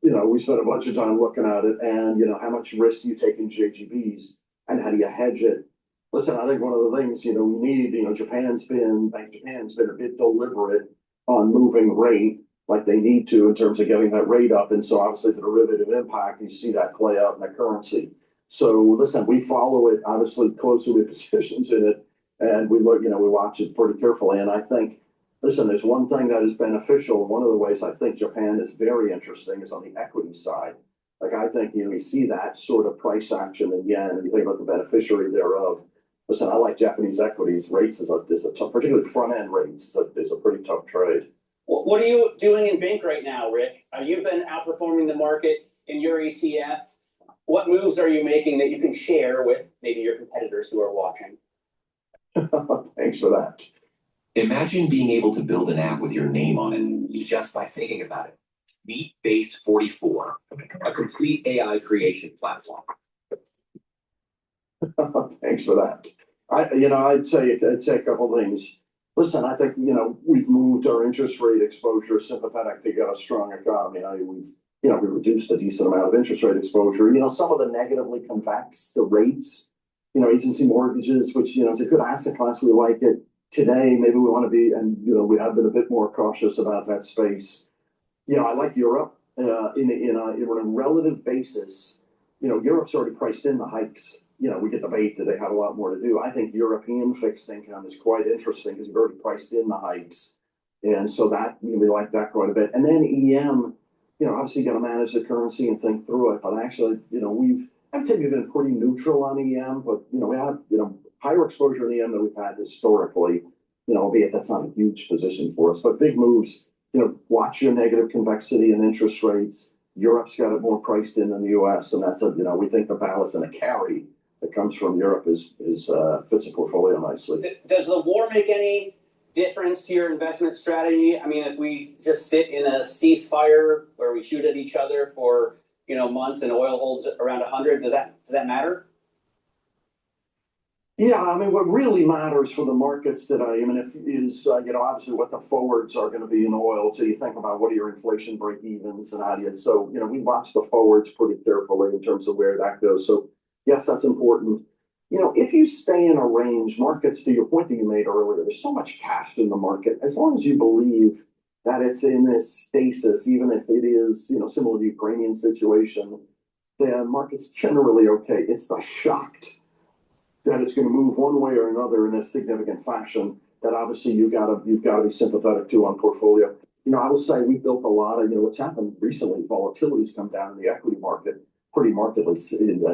we spent a bunch of time looking at it, and how much risk do you take in JGBs, and how do you hedge it? Listen, I think one of the things, we need, Bank of Japan's been a bit deliberate on moving rate like they need to in terms of getting that rate up. And so obviously the derivative impact, you see that play out in the currency. So listen, we follow it obviously closely with positions in it, and we look, we watch it pretty carefully. And I think, listen, there's one thing that is beneficial. One of the ways I think Japan is very interesting is on the equity side. Like I think, we see that sort of price action in yen, and you think about the beneficiary thereof. Listen, I like Japanese equities. Rates is a tough, particularly front end rates, is a pretty tough trade. What are you doing in Bink right now, Rick? You've been outperforming the market in your ETF. What moves are you making that you can share with maybe your competitors who are watching? Thanks for that. Imagine being able to build an app with your name on it just by thinking about it. Meet Base 44, a complete AI creation platform. Thanks for that. I'd say a couple of things. Listen, I think, we've moved our interest rate exposure sympathetic to get a strong economy. We reduced a decent amount of interest rate exposure. Some of the negatively convex, the rates, agency mortgages, which, is a good asset class. We like it. Today, maybe we want to be, and, we have been a bit more cautious about that space. I like Europe in a relative basis. Europe's already priced in the hikes. We get the debate that they have a lot more to do. I think European fixed income is quite interesting because you've already priced in the hikes. And so that, we like that quite a bit. And then EM, obviously you got to manage the currency and think through it. But actually, I'd say we've been pretty neutral on EM, but, we have, higher exposure in EM than we've had historically, albeit that's not a huge position for us. But big moves, watch your negative convexity and interest rates. Europe's got it more priced in than the US, and that's we think the balance and the carry that comes from Europe is fits a portfolio nicely. Does the war make any difference to your investment strategy? I mean, if we just sit in a ceasefire where we shoot at each other for months and oil holds around 100, does that matter? Yeah, what really matters for the markets today, is obviously what the forwards are going to be in oil. So you think about what are your inflation break evens and how do you. So we watch the forwards pretty carefully in terms of where that goes. So yes, that's important. If you stay in a range, markets, to your point that you made earlier, there's so much cash in the market. As long as you believe that it's in this stasis, even if it is similar to the Ukrainian situation, the market's generally okay. It's the shocked that it's going to move one way or another in a significant fashion that obviously you've got to be sympathetic to on portfolio. I will say we built a lot of, what's happened recently, volatility's come down in the equity market pretty markedly,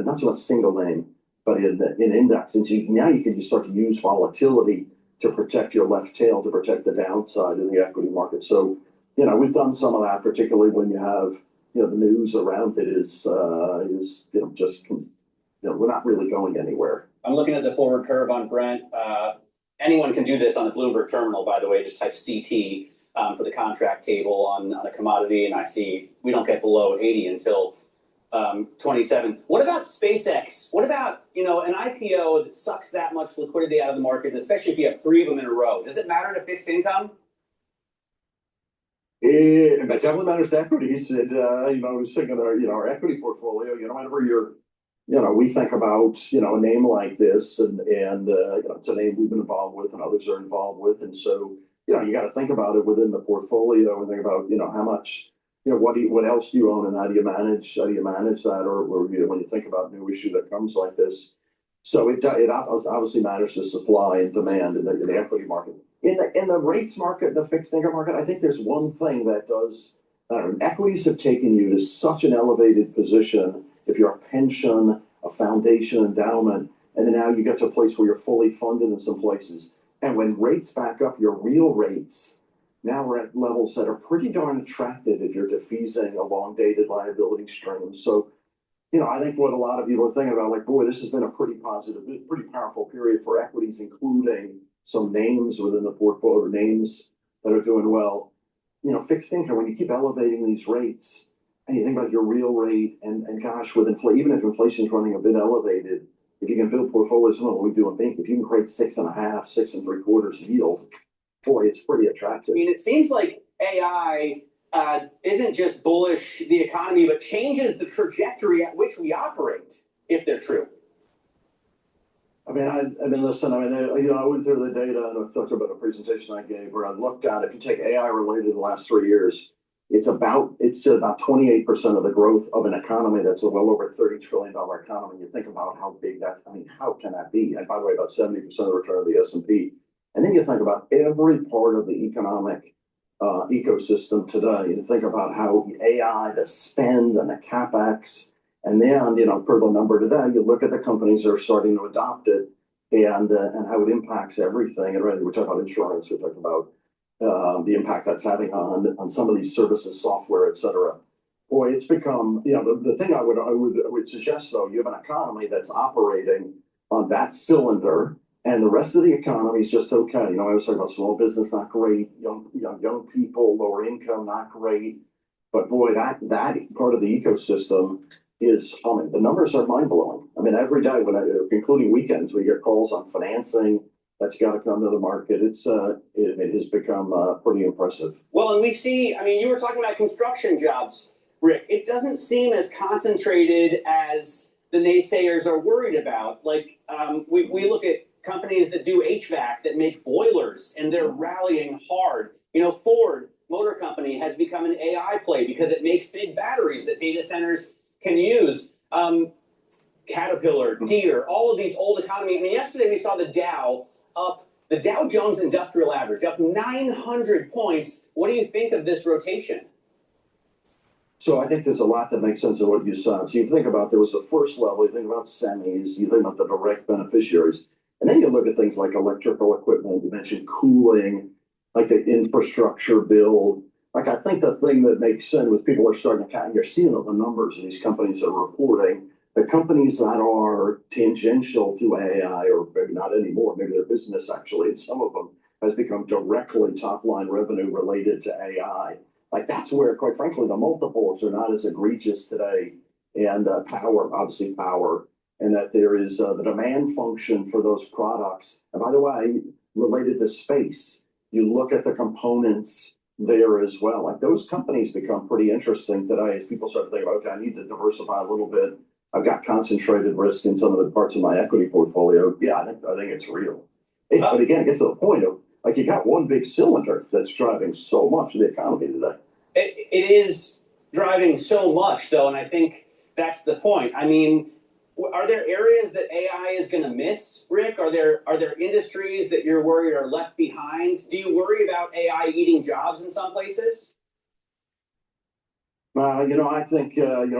not so much single name, but in index. And so now you can just start to use volatility to protect your left tail, to protect the downside in the equity market. So, we've done some of that, particularly when you have, the news around it is we're not really going anywhere. I'm looking at the forward curve on Brent. Anyone can do this on the Bloomberg terminal, by the way. Just type CT for the contract table on a commodity, and I see we don't get below 80 until 27. What about SpaceX? What about an IPO that sucks that much liquidity out of the market, especially if you have 3 of them in a row? Does it matter to fixed income? It definitely matters to equities. And I was thinking our equity portfolio. Whenever you're we think about, a name like this and it's a name we've been involved with and others are involved with. And so, you got to think about it within the portfolio and think about, how much, what else do you own and how do you manage that? Or when you think about new issue that comes like this. So it obviously matters to supply and demand in the equity market. In the rates market, the fixed income market, I think there's one thing that does, equities have taken you to such an elevated position. If you're a pension, a foundation, endowment, and then now you get to a place where you're fully funded in some places. And when rates back up, your real rates, now we're at levels that are pretty darn attractive if you're defeasing a long-dated liability stream. So, I think what a lot of people are thinking about, like, boy, this has been a pretty positive, pretty powerful period for equities, including some names within the portfolio, names that are doing well. You know, fixed income, when you keep elevating these rates and you think about your real rate and gosh, with inflation, even if inflation is running a bit elevated, if you can build portfolios, similar to what we do in bank, if you can create 6.5, 6.75 yield, boy, it's pretty attractive. I mean, it seems like AI isn't just bullish the economy, but changes the trajectory at which we operate, if they're true. Listen, I went through the data and I talked about a presentation I gave where I looked at, if you take AI related the last 3 years, it's about 28% of the growth of an economy that's a well over $30 trillion economy. You think about how big that, how can that be? And by the way, about 70% of the return of the S&P. And then you think about every part of the economic ecosystem today. You think about how the AI, the spend and the CapEx, and then, per the number today, you look at the companies that are starting to adopt it and how it impacts everything. And right, we talk about insurance, we talk about the impact that's having on some of these services, software, et cetera. Boy, it's become, the thing I would suggest though, you have an economy that's operating on that cylinder and the rest of the economy is just okay. I was talking about small business, not great, young people, lower income, not great. But boy, that part of the ecosystem is, the numbers are mind blowing. Every day including weekends, we get calls on financing that's got to come to the market. It has become pretty impressive. Well, and we see, you were talking about construction jobs, Rick. It doesn't seem as concentrated as the naysayers are worried about. Like, we look at companies that do HVAC, that make boilers, and they're rallying hard. Ford Motor Company has become an AI play because it makes big batteries that data centers can use. Caterpillar, Deere, all of these old economy. Yesterday we saw the Dow up, the Dow Jones Industrial Average up 900 points. What do you think of this rotation? So I think there's a lot that makes sense of what you said. So you think about, there was the first level, you think about semis, you think about the direct beneficiaries, and then you look at things like electrical equipment, you mentioned cooling, like the infrastructure build. Like, I think the thing that makes sense with people are starting to count, you're seeing the numbers of these companies that are reporting, the companies that are tangential to AI, or maybe not anymore, maybe their business actually, and some of them has become directly top line revenue related to AI. Like, that's where, quite frankly, the multiples are not as egregious today. And obviously power, and that there is the demand function for those products. And by the way, related to space, you look at the components there as well. Like, those companies become pretty interesting today as people start to think about, okay, I need to diversify a little bit. I've got concentrated risk in some of the parts of my equity portfolio. Yeah, I think it's real. But again, it gets to the point of, like, you got one big cylinder that's driving so much of the economy today. It is driving so much, though, and I think that's the point. Are there areas that AI is going to miss, Rick? Are there industries that you're worried are left behind? Do you worry about AI eating jobs in some places? I think,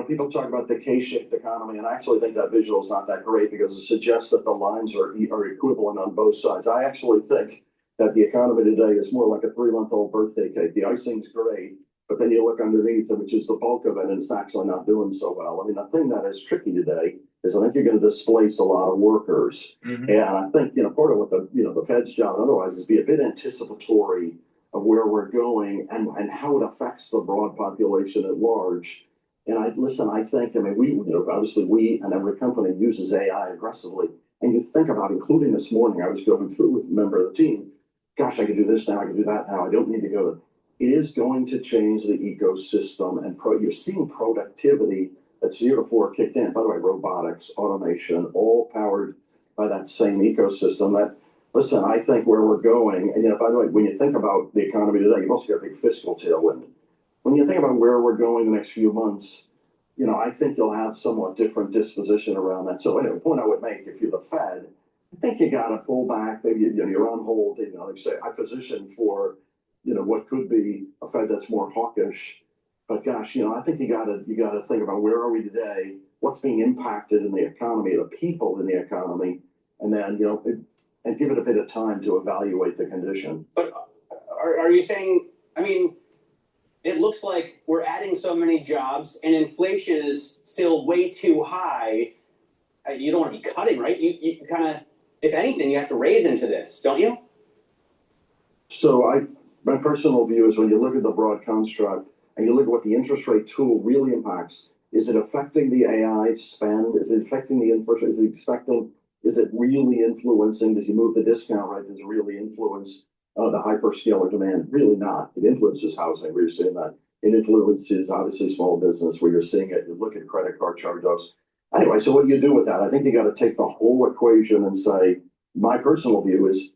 people talk about the K-shaped economy, and I actually think that visual is not that great because it suggests that the lines are equivalent on both sides. I actually think that the economy today is more like a 3-month-old birthday cake. The icing's great, but then you look underneath it, which is the bulk of it, and it's actually not doing so well. The thing that is tricky today is I think you're going to displace a lot of workers. Mm-hmm. And I think, part of what the Fed's job otherwise is be a bit anticipatory of where we're going and how it affects the broad population at large. And I think, obviously we and every company uses AI aggressively. And you think about, including this morning, I was going through with a member of the team, gosh, I can do this now, I can do that now, I don't need to go to. It is going to change the ecosystem, and you're seeing productivity that's heretofore kicked in. By the way, robotics, automation, all powered by that same ecosystem. Listen, I think where we're going, and by the way, when you think about the economy today, you've also got a big fiscal tailwind. When you think about where we're going the next few months, I think you'll have somewhat different disposition around that. So anyway, the point I would make, if you're the Fed, I think you got to pull back. Maybe you're on hold. Like say, I position for what could be a Fed that's more hawkish. But gosh, I think you got to think about where are we today, what's being impacted in the economy, the people in the economy, and then and give it a bit of time to evaluate the condition. But are you saying? It looks like we're adding so many jobs, and inflation is still way too high. You don't want to be cutting, right? You kind of, if anything, you have to raise into this, don't you? So my personal view is when you look at the broad construct and you look at what the interest rate tool really impacts, is it affecting the AI spend? Is it affecting the infrastructure? Is it really influencing, does you move the discount rate, does it really influence the hyperscaler demand? Really not. It influences housing, where you're seeing that. It influences obviously small business, where you're seeing it. You look at credit card charge-offs. Anyway, so what do you do with that? I think you got to take the whole equation and say, my personal view is,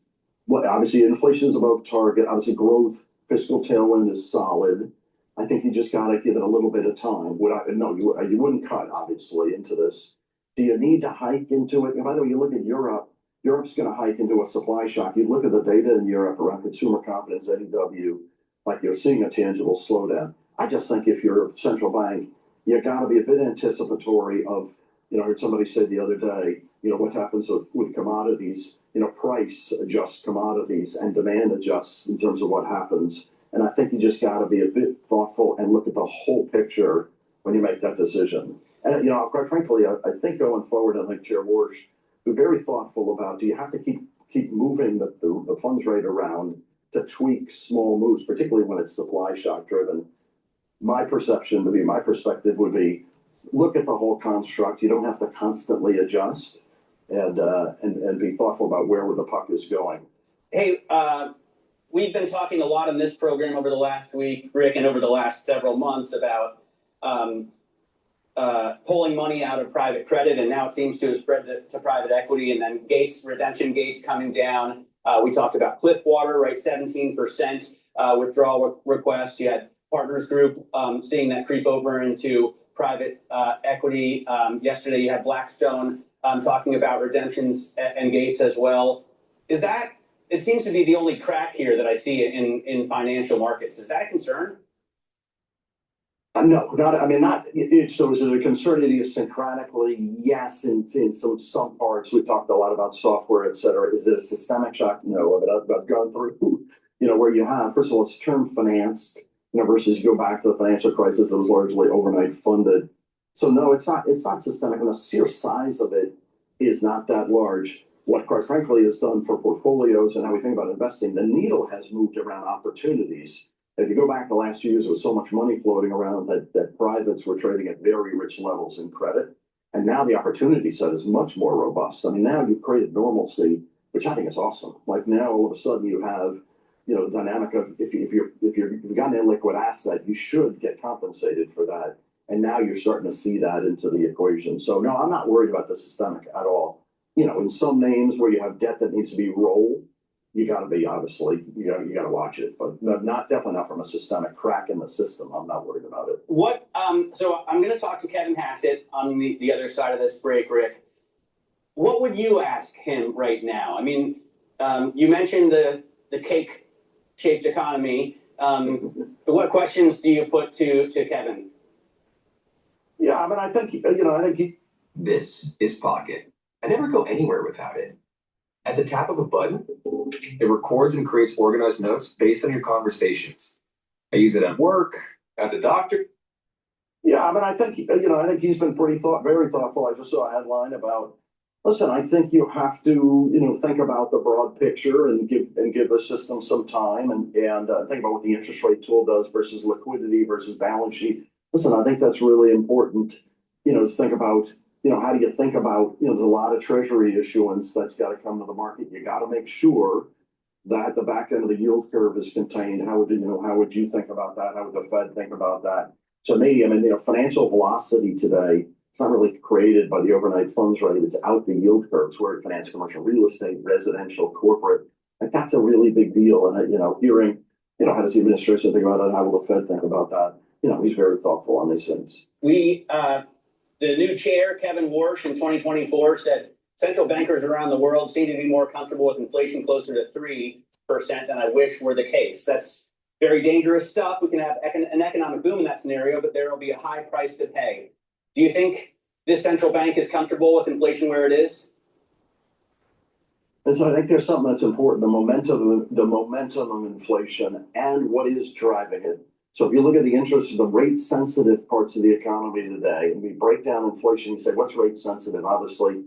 well, obviously inflation is above target. Obviously growth, fiscal tailwind is solid. I think you just got to give it a little bit of time. You wouldn't cut obviously into this. Do you need to hike into it? And by the way, you look at Europe. Europe's going to hike into a supply shock. You look at the data in Europe around consumer confidence, NEW, like you're seeing a tangible slowdown. I just think if you're a central bank, you got to be a bit anticipatory of, I heard somebody say the other day, what happens with commodities, price adjusts commodities and demand adjusts in terms of what happens. And I think you just got to be a bit thoughtful and look at the whole picture when you make that decision. And, quite frankly, I think going forward, I think Chair Warsh, be very thoughtful about, do you have to keep moving the funds rate around to tweak small moves, particularly when it's supply shock driven? My perception would be, my perspective would be, look at the whole construct. You don't have to constantly adjust and be thoughtful about where the puck is going. Hey, we've been talking a lot in this program over the last week, Rick, and over the last several months about pulling money out of private credit, and now it seems to have spread to private equity, and then redemption gates coming down. We talked about Cliffwater, right? 17% withdrawal requests. You had Partners Group seeing that creep over into private equity. Yesterday, you had Blackstone talking about redemptions and gates as well. It seems to be the only crack here that I see in financial markets. Is that a concern? No, not. I mean, not. So is it a concern idiosyncratically? Yes, in some parts. We talked a lot about software, et cetera. Is it a systemic shock? No, but I've gone through, where you have, first of all, it's term financed, versus you go back to the financial crisis that was largely overnight funded. So no, it's not systemic, and the sheer size of it is not that large. What, quite frankly, is done for portfolios and how we think about investing, the needle has moved around opportunities. If you go back the last few years, there was so much money floating around that privates were trading at very rich levels in credit. And now the opportunity set is much more robust. I mean, now you've created normalcy, which I think is awesome. Like now, all of a sudden, you have, the dynamic of if you've got an illiquid asset, you should get compensated for that. And now you're starting to see that into the equation. So no, I'm not worried about the systemic at all. In some names where you have debt that needs to be rolled, you got to be, obviously, you got to watch it, but definitely not from a systemic crack in the system. I'm not worried about it. So I'm going to talk to Kevin Hassett on the other side of this break, Rick. What would you ask him right now? I mean, you mentioned the cake-shaped economy. What questions do you put to Kevin? Yeah, I mean, I think, This is Pocket. I never go anywhere without it. At the tap of a button, it records and creates organized notes based on your conversations. I use it at work, at the doctor. Yeah, I mean, I think he's been very thoughtful. I just saw a headline about, listen, I think you have to, think about the broad picture and give the system some time and think about what the interest rate tool does versus liquidity versus balance sheet. Listen, I think that's really important, to think about, how do you think about, there's a lot of treasury issuance that's got to come to the market. You got to make sure that the back end of the yield curve is contained. How would you think about that? How would the Fed think about that? To me, I mean, financial velocity today, it's not really created by the overnight funds rate. It's out the yield curves where it finance commercial real estate, residential, corporate. Like that's a really big deal. And, hearing, how does the administration think about that? How will the Fed think about that? He's very thoughtful on these things. The new chair, Kevin Warsh, in 2024 said central bankers around the world seem to be more comfortable with inflation closer to 3% than I wish were the case. That's very dangerous stuff. We can have an economic boom in that scenario, but there will be a high price to pay. Do you think this central bank is comfortable with inflation where it is? And so I think there's something that's important, the momentum of inflation and what is driving it. So if you look at the rate sensitive parts of the economy today, and we break down inflation, you say, what's rate sensitive? Obviously,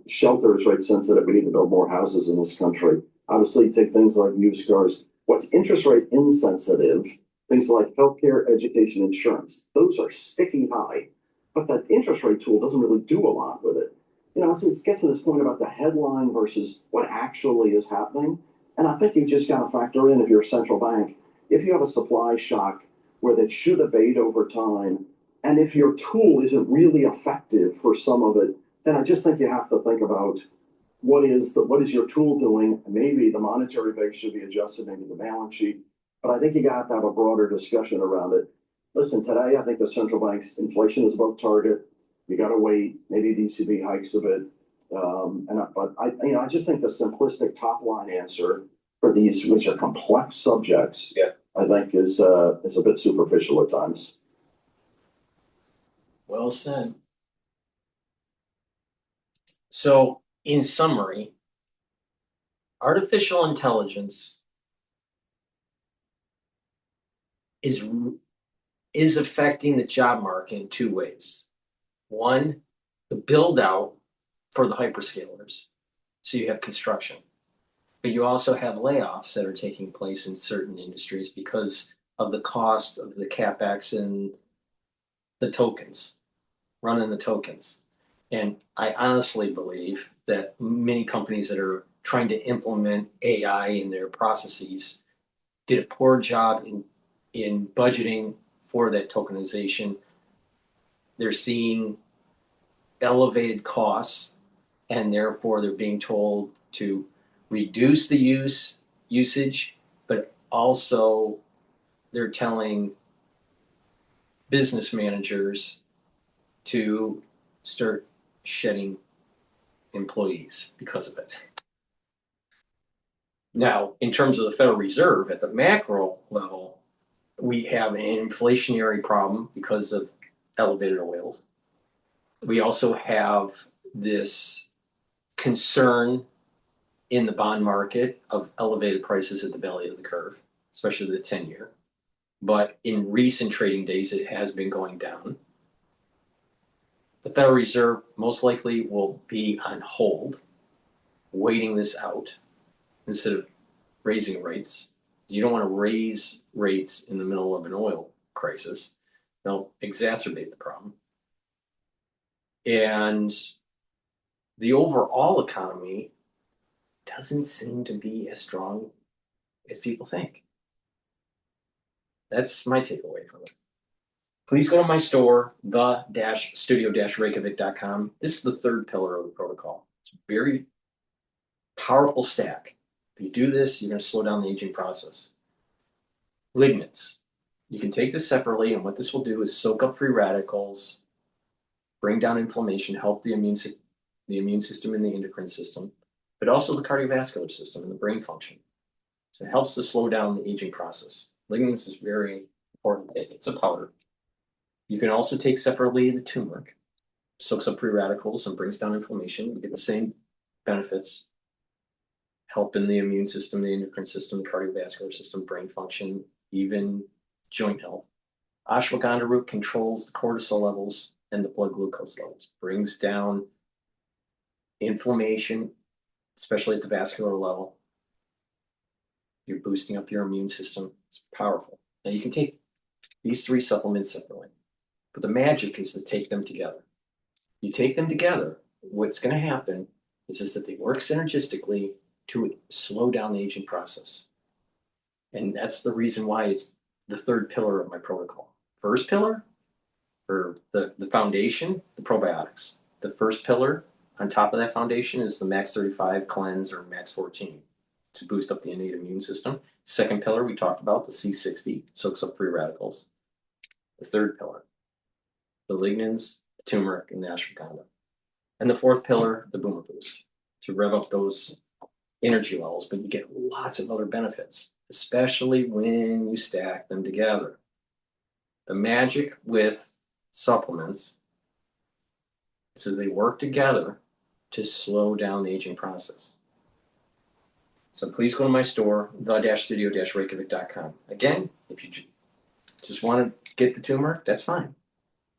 shelter is rate sensitive. We need to build more houses in this country. Obviously, take things like used cars. What's interest rate insensitive, things like healthcare, education, insurance, those are sticky high. But that interest rate tool doesn't really do a lot with it. You know, it gets to this point about the headline versus what actually is happening. And I think you just got to factor in, if you're a central bank, if you have a supply shock where that should abate over time, and if your tool isn't really effective for some of it, then I just think you have to think about what is your tool doing? Maybe the monetary base should be adjusted, maybe the balance sheet. But I think you got to have a broader discussion around it. Listen, today, I think the central bank's inflation is above target. You got to wait. Maybe DCB hikes a bit. But I just think the simplistic top line answer for these, which are complex subjects, I think is a bit superficial at times. Well said. So, in summary, artificial intelligence is affecting the job market in two ways. One, the build out for the hyperscalers. So you have construction, but you also have layoffs that are taking place in certain industries because of the cost of the CapEx and the tokens, running the tokens. And I honestly believe that many companies that are trying to implement AI in their processes did a poor job in budgeting for that tokenization. They're seeing elevated costs, and therefore they're being told to reduce the usage, but also they're telling business managers to start shedding employees because of it. Now, in terms of the Federal Reserve, at the macro level, we have an inflationary problem because of elevated oils. We also have this concern in the bond market of elevated prices at the belly of the curve, especially the 10-year. But in recent trading days, it has been going down. The Federal Reserve most likely will be on hold, waiting this out instead of raising rates. You don't want to raise rates in the middle of an oil crisis. They'll exacerbate the problem. And the overall economy doesn't seem to be as strong as people think. That's my takeaway from it. Please go to my store, the-studio-reykjavik.com. This is the third pillar of the protocol. It's a very powerful stack. If you do this, you're going to slow down the aging process. Lignans. You can take this separately, and what this will do is soak up free radicals, bring down inflammation, help the immune system and the endocrine system, but also the cardiovascular system and the brain function. So it helps to slow down the aging process. Lignans is very important to take. It's a powder. You can also take separately the turmeric. Soaks up free radicals and brings down inflammation. You get the same benefits. Help in the immune system, the endocrine system, the cardiovascular system, brain function, even joint health. Ashwagandha root controls the cortisol levels and the blood glucose levels. Brings down inflammation, especially at the vascular level. You're boosting up your immune system. It's powerful. Now you can take these three supplements separately, but the magic is to take them together. You take them together, what's going to happen is just that they work synergistically to slow down the aging process. And that's the reason why it's the third pillar of my protocol. First pillar, or the foundation, the probiotics. The first pillar on top of that foundation is the Max 35 cleanse or Max 14 to boost up the innate immune system. Second pillar, we talked about the C60, soaks up free radicals. The third pillar, the lignans, the turmeric, and the ashwagandha. And the fourth pillar, the boomer boost, to rev up those energy levels, but you get lots of other benefits, especially when you stack them together. The magic with supplements is they work together to slow down the aging process. So please go to my store, the-studio-reykjavik.com. Again, if you just want to get the turmeric, that's fine.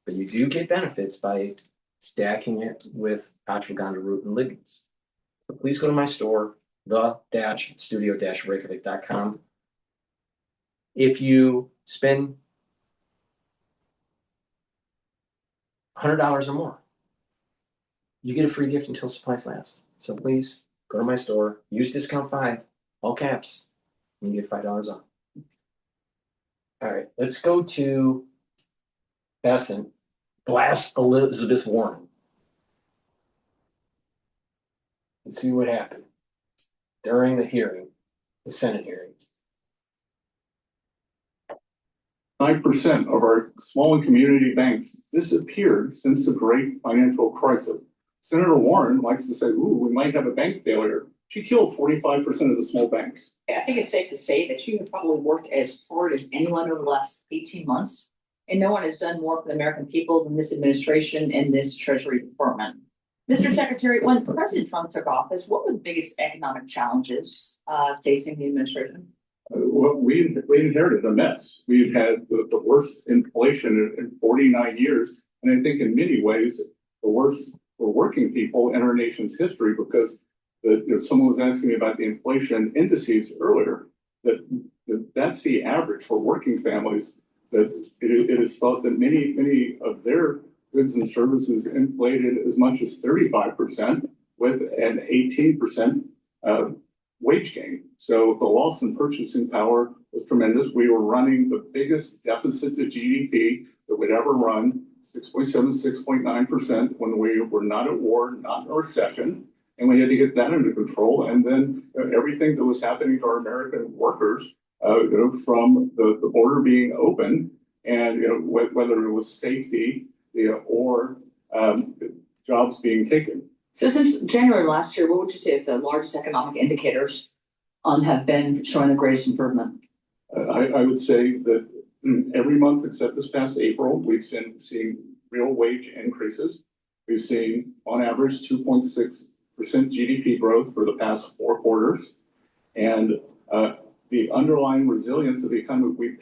But you do get benefits by stacking it with ashwagandha root and lignans. So please go to my store, the-studio-reykjavik.com. If you spend $100 or more, you get a free gift until supplies last. So please go to my store, use discount 5, all caps, and you get $5 off. All right, let's go to Bessent. Blast Elizabeth Warren. Let's see what happened during the hearing, the Senate hearing. 9% of our small and community banks disappeared since the great financial crisis. Senator Warren likes to say, ooh, we might have a bank failure. She killed 45% of the small banks. I think it's safe to say that you have probably worked as hard as anyone over the last 18 months, and no one has done more for the American people than this administration and this Treasury Department. Mr. Secretary, when President Trump took office, what were the biggest economic challenges facing the administration? Well, we inherited a mess. We've had the worst inflation in 49 years, and I think in many ways the worst for working people in our nation's history, because someone was asking me about the inflation indices earlier, that's the average for working families, that it is thought that many of their goods and services inflated as much as 35%, with an 18% wage gain. So the loss in purchasing power was tremendous. We were running the biggest deficit to GDP that we'd ever run, 6.7, 6.9%, when we were not at war, not in a recession. And we had to get that under control. And then everything that was happening to our American workers, from the border being open, and whether it was safety or jobs being taken. So since January last year, what would you say that the largest economic indicators have been showing the greatest improvement? I would say that every month except this past April, we've seen real wage increases. We've seen on average 2.6% GDP growth for the past 4 quarters. And the underlying resilience of the economy,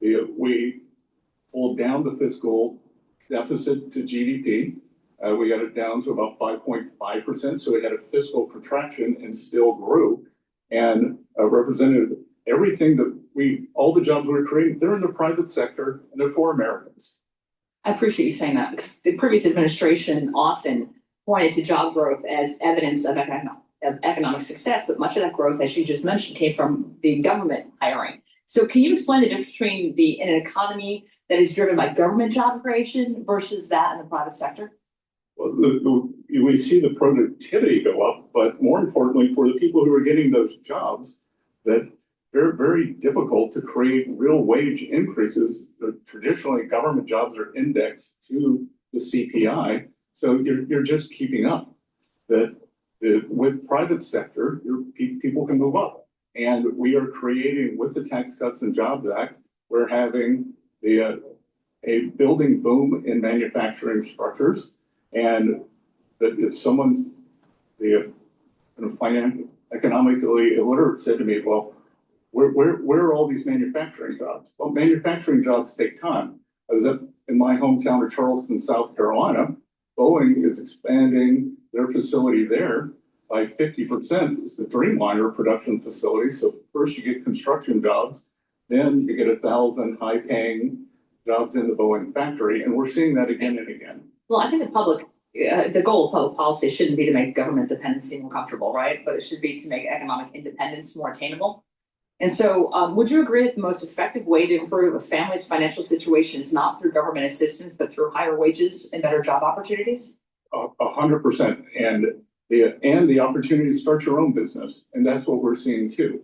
we pulled down the fiscal deficit to GDP. We got it down to about 5.5%. So we had a fiscal contraction and still grew, and represented everything that all the jobs we were creating, they're in the private sector and they're for Americans. I appreciate you saying that, because the previous administration often pointed to job growth as evidence of economic success, but much of that growth, as you just mentioned, came from the government hiring. So can you explain the difference between an economy that is driven by government job creation versus that in the private sector? Well, we see the productivity go up, but more importantly, for the people who are getting those jobs, that they're very difficult to create real wage increases. Traditionally, government jobs are indexed to the CPI, so you're just keeping up. With private sector, people can move up, and we are creating, with the Tax Cuts and Jobs Act, we're having a building boom in manufacturing structures. And that if someone's economically illiterate said to me, well, where are all these manufacturing jobs? Well, manufacturing jobs take time. As in my hometown of Charleston, South Carolina, Boeing is expanding their facility there by 50%. It's the Dreamliner production facility. So first you get construction jobs, then you get 1,000 high-paying jobs in the Boeing factory, and we're seeing that again and again. Well, I think the goal of public policy shouldn't be to make government dependency more comfortable, right? But it should be to make economic independence more attainable. And so would you agree that the most effective way to improve a family's financial situation is not through government assistance, but through higher wages and better job opportunities? 100%. And the opportunity to start your own business. And that's what we're seeing too,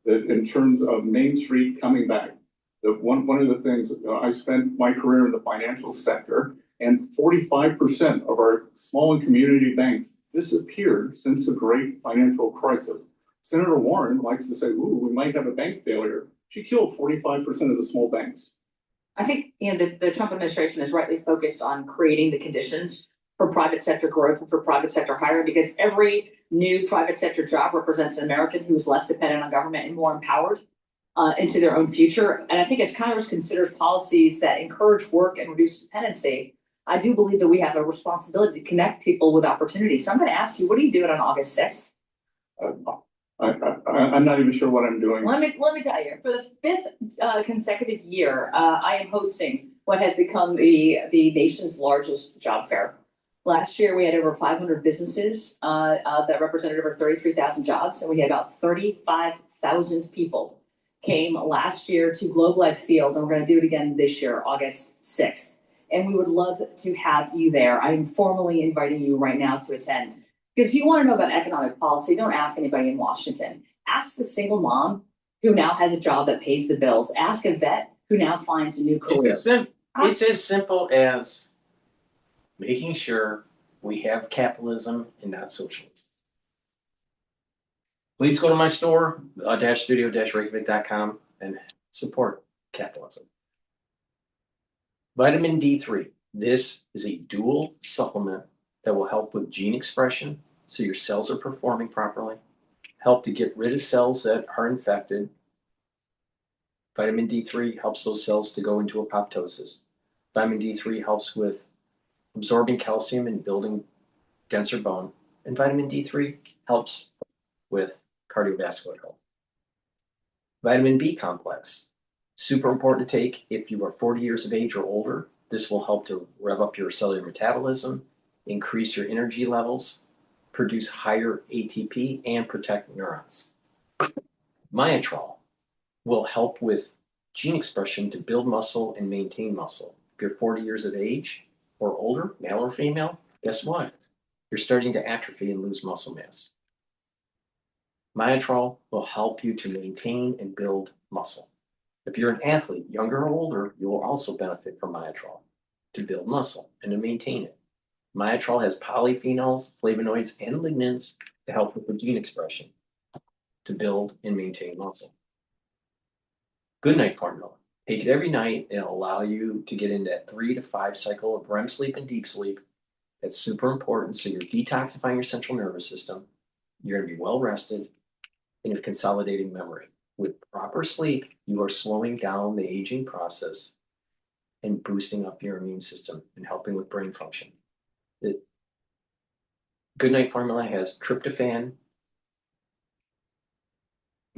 that in terms of Main Street coming back, one of the things, I spent my career in the financial sector, and 45% of our small and community banks disappeared since the great financial crisis. Senator Warren likes to say, ooh, we might have a bank failure. She killed 45% of the small banks. I think the Trump administration is rightly focused on creating the conditions for private sector growth and for private sector hiring, because every new private sector job represents an American who is less dependent on government and more empowered into their own future. And I think as Congress considers policies that encourage work and reduce dependency, I do believe that we have a responsibility to connect people with opportunities. So I'm going to ask you, what are you doing on August 6th? I'm not even sure what I'm doing. Let me tell you, for the fifth consecutive year, I am hosting what has become the nation's largest job fair. Last year, we had over 500 businesses that represented over 33,000 jobs, and we had about 35,000 people came last year to Globe Life Field, and we're going to do it again this year, August 6th. And we would love to have you there. I'm formally inviting you right now to attend. Because if you want to know about economic policy, don't ask anybody in Washington. Ask the single mom who now has a job that pays the bills. Ask a vet who now finds a new career. It's as simple as making sure we have capitalism and not socialism. Please go to my store, studio-reykjavik.com, and support capitalism. Vitamin D3. This is a dual supplement that will help with gene expression so your cells are performing properly, help to get rid of cells that are infected. Vitamin D3 helps those cells to go into apoptosis. Vitamin D3 helps with absorbing calcium and building denser bone. And vitamin D3 helps with cardiovascular health. Vitamin B complex. Super important to take if you are 40 years of age or older. This will help to rev up your cellular metabolism, increase your energy levels, produce higher ATP, and protect neurons. Myotrol will help with gene expression to build muscle and maintain muscle. If you're 40 years of age or older, male or female, guess what? You're starting to atrophy and lose muscle mass. Myotrol will help you to maintain and build muscle. If you're an athlete, younger or older, you will also benefit from Myotrol to build muscle and to maintain it. Myotrol has polyphenols, flavonoids, and lignans to help with the gene expression to build and maintain muscle. Good night formula. Take it every night and it'll allow you to get in that 3 to 5 cycle of REM sleep and deep sleep. That's super important. So you're detoxifying your central nervous system. You're going to be well rested and you're consolidating memory. With proper sleep, you are slowing down the aging process and boosting up your immune system and helping with brain function. The Good Night formula has tryptophan,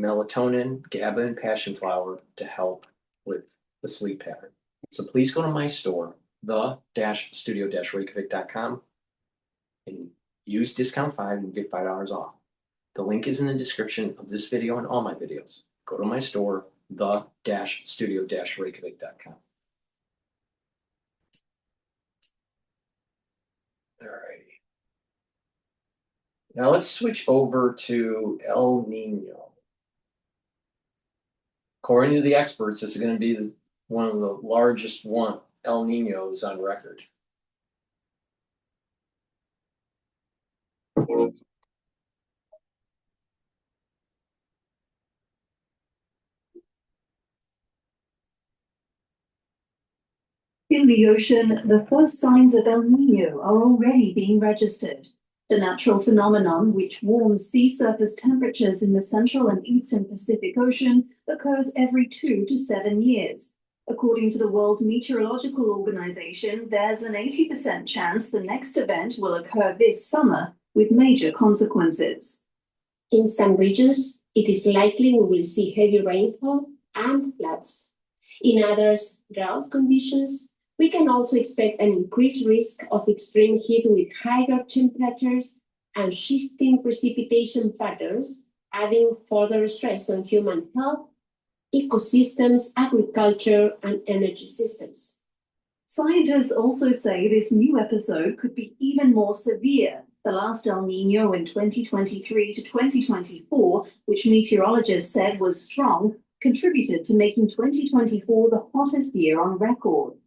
melatonin, GABA, and passion flower to help with the sleep pattern. So please go to my store, the-studio-reykjavik.com, and use discount 5 and get $5 off. The link is in the description of this video and all my videos. Go to my store, the-studio-reykjavik.com. All righty. Now let's switch over to El Nino. According to the experts, this is going to be one of the largest El Ninos on record. In the ocean, the first signs of El Nino are already being registered. The natural phenomenon, which warms sea surface temperatures in the central and eastern Pacific Ocean, occurs every 2 to 7 years. According to the World Meteorological Organization, there's an 80% chance the next event will occur this summer, with major consequences. In some regions, it is likely we will see heavy rainfall and floods. In others, drought conditions. We can also expect an increased risk of extreme heat with higher temperatures and shifting precipitation patterns, adding further stress on human health, ecosystems, agriculture, and energy systems. Scientists also say this new episode could be even more severe. The last El Nino in 2023 to 2024, which meteorologists said was strong, contributed to making 2024 the hottest year on record.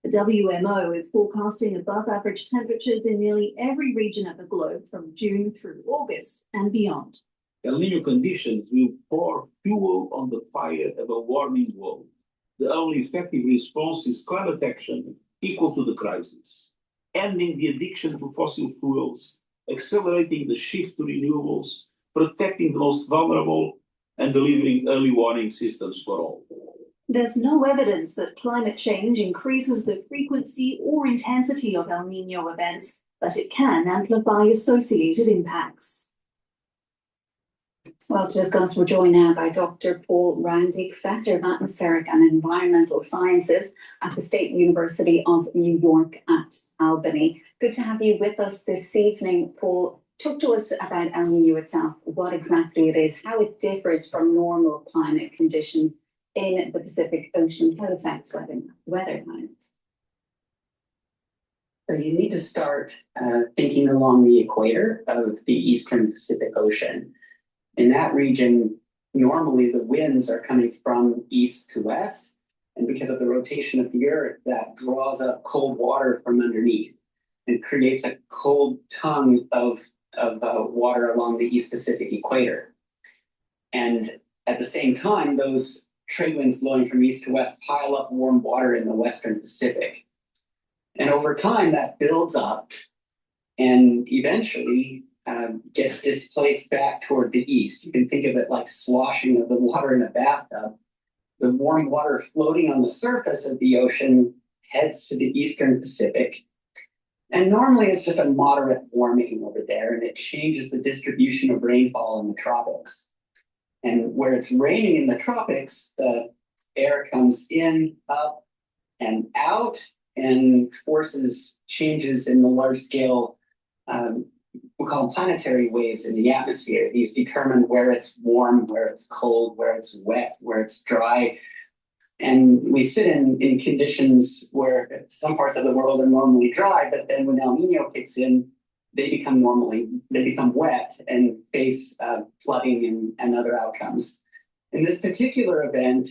The WMO is forecasting above average temperatures in nearly every region of the globe from June through August and beyond. El Nino conditions will pour fuel on the fire of a warming world. The only effective response is climate action equal to the crisis, ending the addiction to fossil fuels, accelerating the shift to renewables, protecting the most vulnerable, and delivering early warning systems for all. There's no evidence that climate change increases the frequency or intensity of El Nino events, but it can amplify associated impacts. Well, to discuss, we're joined now by Dr. Paul Randy, Professor of Atmospheric and Environmental Sciences at the State University of New York at Albany. Good to have you with us this evening, Paul. Talk to us about El Nino itself, what exactly it is, how it differs from normal climate conditions in the Pacific Ocean, how it affects weather patterns. So you need to start thinking along the equator of the Eastern Pacific Ocean. In that region, normally the winds are coming from east to west, and because of the rotation of the Earth, that draws up cold water from underneath and creates a cold tongue of water along the East Pacific equator. And at the same time, those trade winds blowing from east to west pile up warm water in the Western Pacific. And over time, that builds up and eventually gets displaced back toward the east. You can think of it like sloshing of the water in a bathtub. The warm water floating on the surface of the ocean heads to the Eastern Pacific. And normally it's just a moderate warming over there, and it changes the distribution of rainfall in the tropics. And where it's raining in the tropics, the air comes in, up, and out, and forces changes in the large scale, we call them planetary waves in the atmosphere. These determine where it's warm, where it's cold, where it's wet, where it's dry. And we sit in conditions where some parts of the world are normally dry, but then when El Nino kicks in, they become wet and face flooding and other outcomes. In this particular event,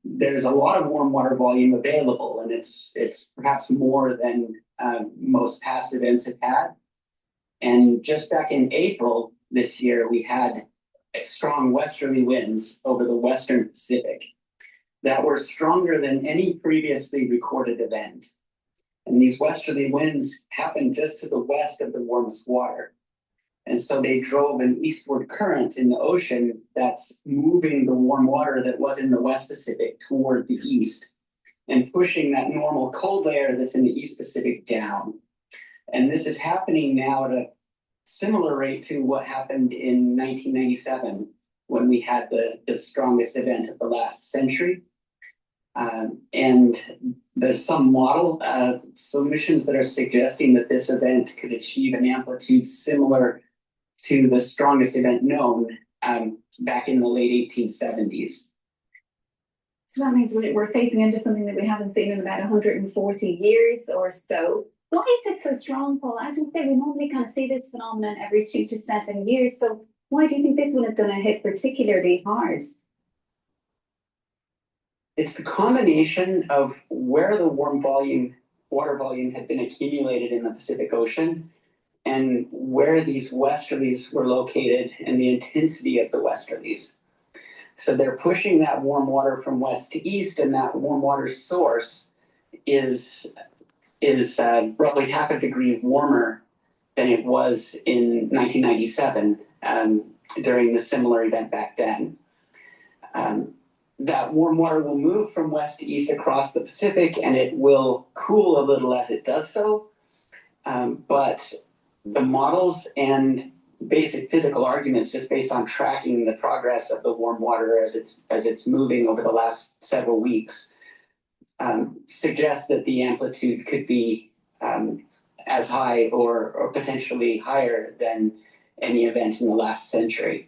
there's a lot of warm water volume available, and it's perhaps more than most past events have had. And just back in April this year, we had strong westerly winds over the Western Pacific that were stronger than any previously recorded event. And these westerly winds happened just to the west of the warmest water. And so they drove an eastward current in the ocean that's moving the warm water that was in the West Pacific toward the east and pushing that normal cold layer that's in the East Pacific down. And this is happening now at a similar rate to what happened in 1997 when we had the strongest event of the last century. And there's some model solutions that are suggesting that this event could achieve an amplitude similar to the strongest event known back in the late 1870s. So that means we're facing into something that we haven't seen in about 140 years or so. Why is it so strong, Paul? As we say, we normally kind of see this phenomenon every 2 to 7 years. So why do you think this one is going to hit particularly hard? It's the combination of where the water volume had been accumulated in the Pacific Ocean and where these westerlies were located and the intensity of the westerlies. So they're pushing that warm water from west to east, and that warm water source is roughly half a degree warmer than it was in 1997 during the similar event back then. That warm water will move from west to east across the Pacific, and it will cool a little as it does so. But the models and basic physical arguments, just based on tracking the progress of the warm water as it's moving over the last several weeks, suggest that the amplitude could be as high or potentially higher than any event in the last century.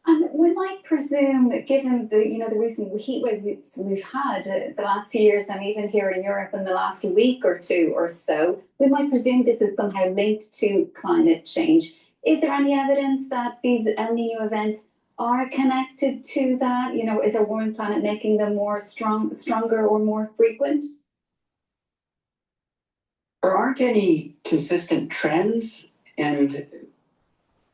And we might presume, given the recent heat waves we've had the last few years, and even here in Europe in the last week or two or so, we might presume this is somehow linked to climate change. Is there any evidence that these El Nino events are connected to that? Is our warming planet making them more stronger or more frequent? There aren't any consistent trends, and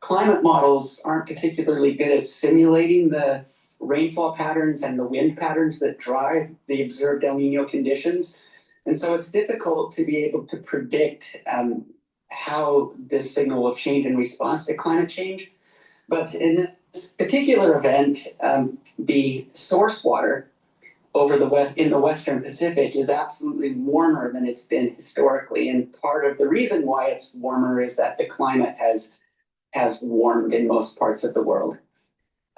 climate models aren't particularly good at simulating the rainfall patterns and the wind patterns that drive the observed El Nino conditions. And so it's difficult to be able to predict how this signal will change in response to climate change. But in this particular event, the source water over in the Western Pacific is absolutely warmer than it's been historically. And part of the reason why it's warmer is that the climate has warmed in most parts of the world.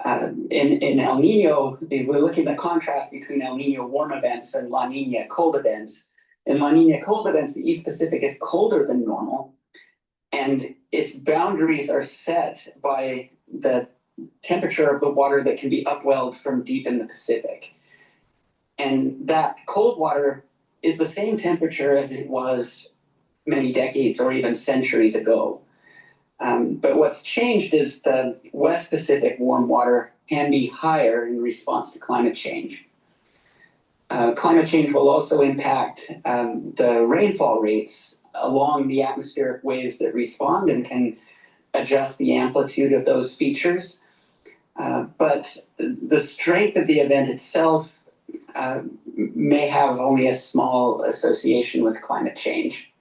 In El Nino, we're looking at the contrast between El Nino warm events and La Nina cold events. In La Nina cold events, the East Pacific is colder than normal, and its boundaries are set by the temperature of the water that can be upwelled from deep in the Pacific. And that cold water is the same temperature as it was many decades or even centuries ago. But what's changed is the West Pacific warm water can be higher in response to climate change. Climate change will also impact the rainfall rates along the atmospheric waves that respond and can adjust the amplitude of those features. But the strength of the event itself may have only a small association with climate change.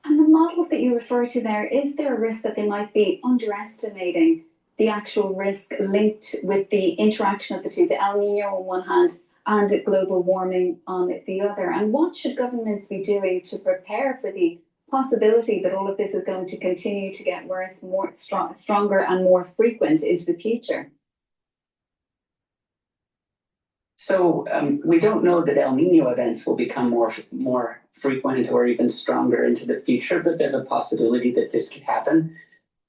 And the models that you refer to there, is there a risk that they might be underestimating the actual risk linked with the interaction of the two, the El Nino on one hand and global warming on the other? And what should governments be doing to prepare for the possibility that all of this is going to continue to get worse, stronger and more frequent into the future? So we don't know that El Nino events will become more frequent or even stronger into the future, but there's a possibility that this could happen.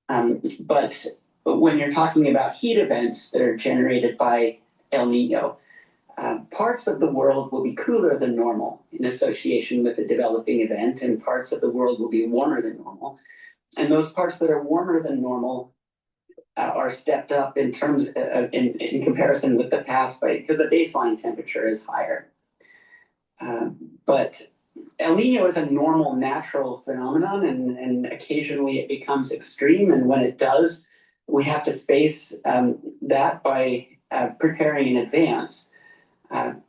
But when you're talking about heat events that are generated by El Nino, parts of the world will be cooler than normal in association with the developing event, and parts of the world will be warmer than normal. And those parts that are warmer than normal are stepped up in terms in comparison with the past because the baseline temperature is higher. But El Nino is a normal natural phenomenon, and occasionally it becomes extreme. And when it does, we have to face that by preparing in advance.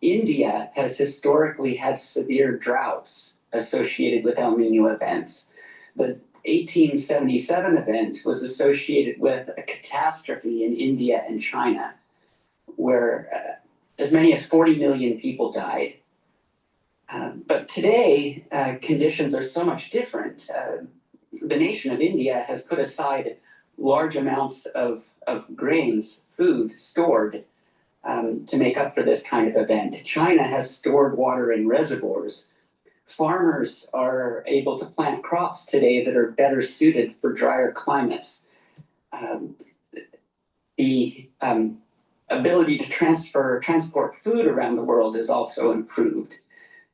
India has historically had severe droughts associated with El Nino events. The 1877 event was associated with a catastrophe in India and China, where as many as 40 million people died. But today, conditions are so much different. The nation of India has put aside large amounts of grains, food stored to make up for this kind of event. China has stored water in reservoirs. Farmers are able to plant crops today that are better suited for drier climates. The ability to transport food around the world is also improved.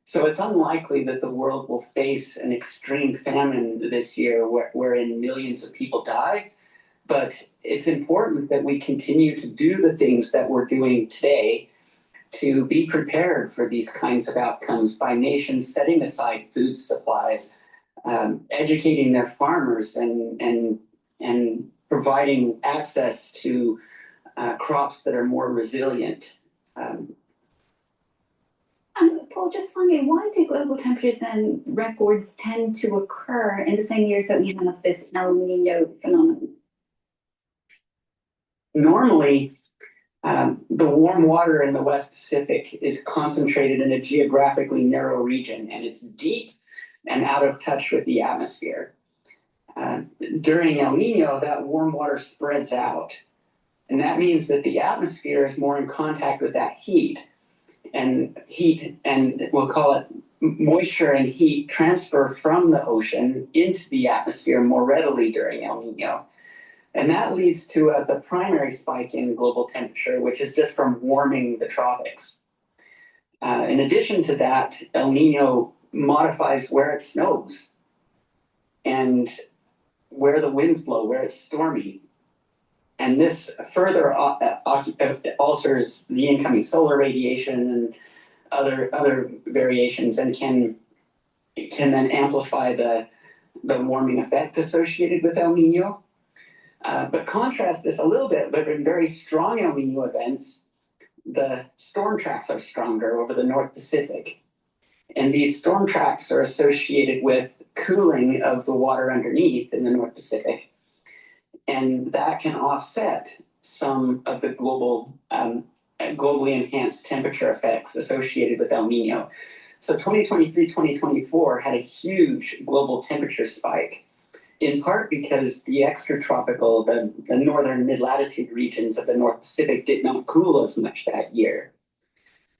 So it's unlikely that the world will face an extreme famine this year wherein millions of people die. But it's important that we continue to do the things that we're doing today to be prepared for these kinds of outcomes by nations setting aside food supplies, educating their farmers, and providing access to crops that are more resilient. And Paul, just finally, why do global temperatures then records tend to occur in the same years that we have this El Nino phenomenon? Normally, the warm water in the West Pacific is concentrated in a geographically narrow region, and it's deep and out of touch with the atmosphere. During El Nino, that warm water spreads out, and that means that the atmosphere is more in contact with that heat, and we'll call it moisture and heat transfer from the ocean into the atmosphere more readily during El Nino. And that leads to the primary spike in global temperature, which is just from warming the tropics. In addition to that, El Nino modifies where it snows and where the winds blow, where it's stormy. And this further alters the incoming solar radiation and other variations, and can then amplify the warming effect associated with El Nino. But contrast this a little bit, but in very strong El Nino events, the storm tracks are stronger over the North Pacific. And these storm tracks are associated with cooling of the water underneath in the North Pacific. And that can offset some of the globally enhanced temperature effects associated with El Nino. So 2023, 2024 had a huge global temperature spike. in part because the extratropical, the northern mid-latitude regions of the North Pacific did not cool as much that year.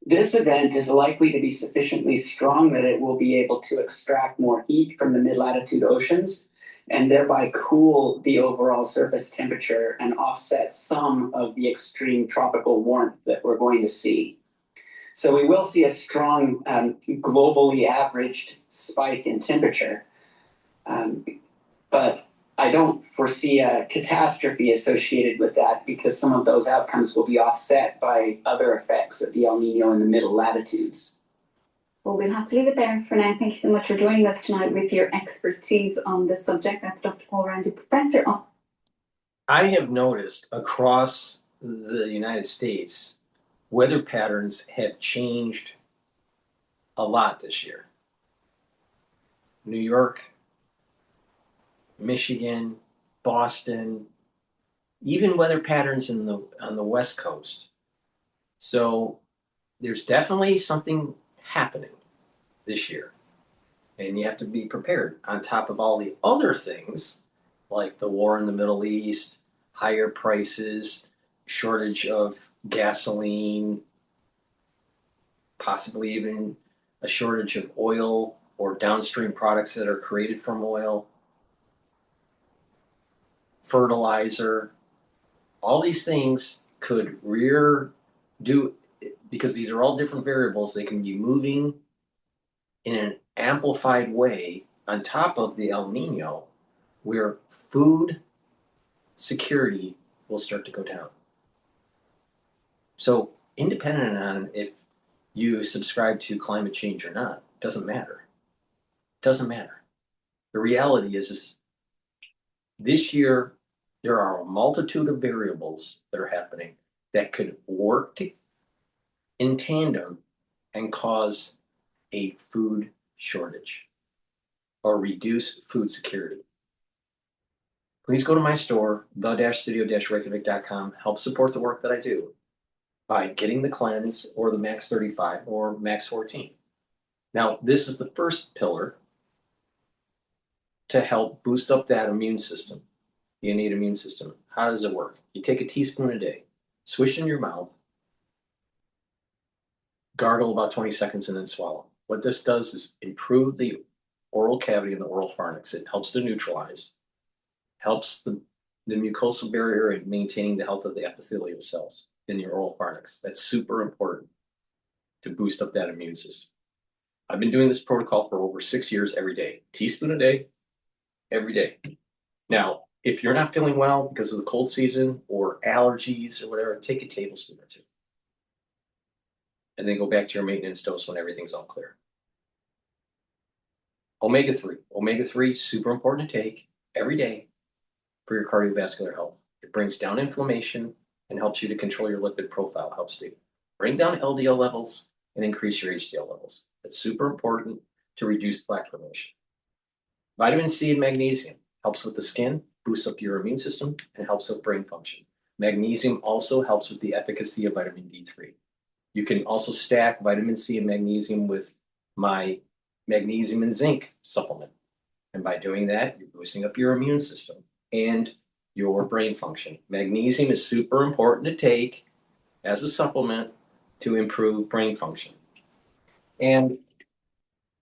This event is likely to be sufficiently strong that it will be able to extract more heat from the mid-latitude oceans and thereby cool the overall surface temperature and offset some of the extreme tropical warmth that we're going to see. So we will see a strong globally averaged spike in temperature, but I don't foresee a catastrophe associated with that because some of those outcomes will be offset by other effects of the El Nino in the middle latitudes. Well, we'll have to leave it there for now. Thank you so much for joining us tonight with your expertise on this subject. That's Dr. Paul Harangue, Professor of... I have noticed across the United States, weather patterns have changed a lot this year. New York, Michigan, Boston, even weather patterns on the West Coast. So there's definitely something happening this year, and you have to be prepared on top of all the other things like the war in the Middle East, higher prices, shortage of gasoline, possibly even a shortage of oil or downstream products that are created from oil, fertilizer. All these things could because these are all different variables, they can be moving in an amplified way on top of the El Nino, where food security will start to go down. So independent on if you subscribe to climate change or not, doesn't matter. Doesn't matter. The reality is this year, there are a multitude of variables that are happening that could work in tandem and cause a food shortage or reduce food security. Please go to my store, the-studio-reykjavik.com. Help support the work that I do by getting the cleanse or the Max 35 or Max 14. Now, this is the first pillar to help boost up that immune system, the innate immune system. How does it work? You take a teaspoon a day, swish in your mouth, gargle about 20 seconds, and then swallow. What this does is improve the oral cavity and the oral pharynx. It helps to neutralize, helps the mucosal barrier in maintaining the health of the epithelial cells in your oral pharynx. That's super important to boost up that immune system. I've been doing this protocol for over 6 years every day. Teaspoon a day, every day. Now, if you're not feeling well because of the cold season or allergies or whatever, take a tablespoon or two. And then go back to your maintenance dose when everything's all clear. Omega-3. Omega-3 is super important to take every day for your cardiovascular health. It brings down inflammation and helps you to control your lipid profile, helps to bring down LDL levels and increase your HDL levels. That's super important to reduce plaque formation. Vitamin C and magnesium helps with the skin, boosts up your immune system, and helps with brain function. Magnesium also helps with the efficacy of vitamin D3. You can also stack vitamin C and magnesium with my magnesium and zinc supplement. And by doing that, you're boosting up your immune system and your brain function. Magnesium is super important to take as a supplement to improve brain function. And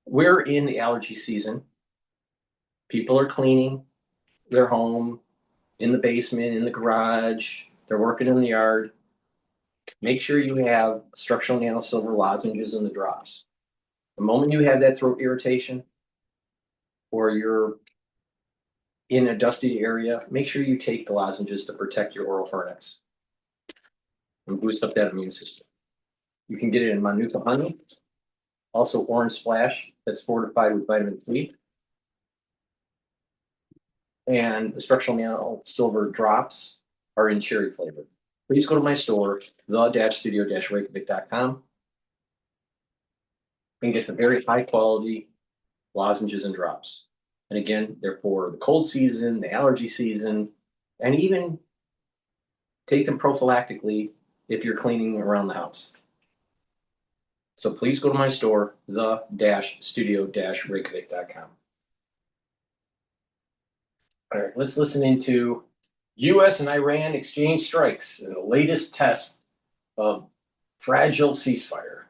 we're in the allergy season. People are cleaning their home, in the basement, in the garage, they're working in the yard. Make sure you have structural nanosilver lozenges in the drops. The moment you have that throat irritation or you're in a dusty area, make sure you take the lozenges to protect your oral pharynx and boost up that immune system. You can get it in Manuka honey, also orange splash that's fortified with vitamin C. And the structural nanosilver drops are in cherry flavor. Please go to my store, the-studio-reykjavik.com, and get the very high quality lozenges and drops. And again, they're for the cold season, the allergy season, and even take them prophylactically if you're cleaning around the house. So please go to my store, the-studio-reykjavik.com. All right, let's listen into U.S. and Iran exchange strikes and the latest test of fragile ceasefire.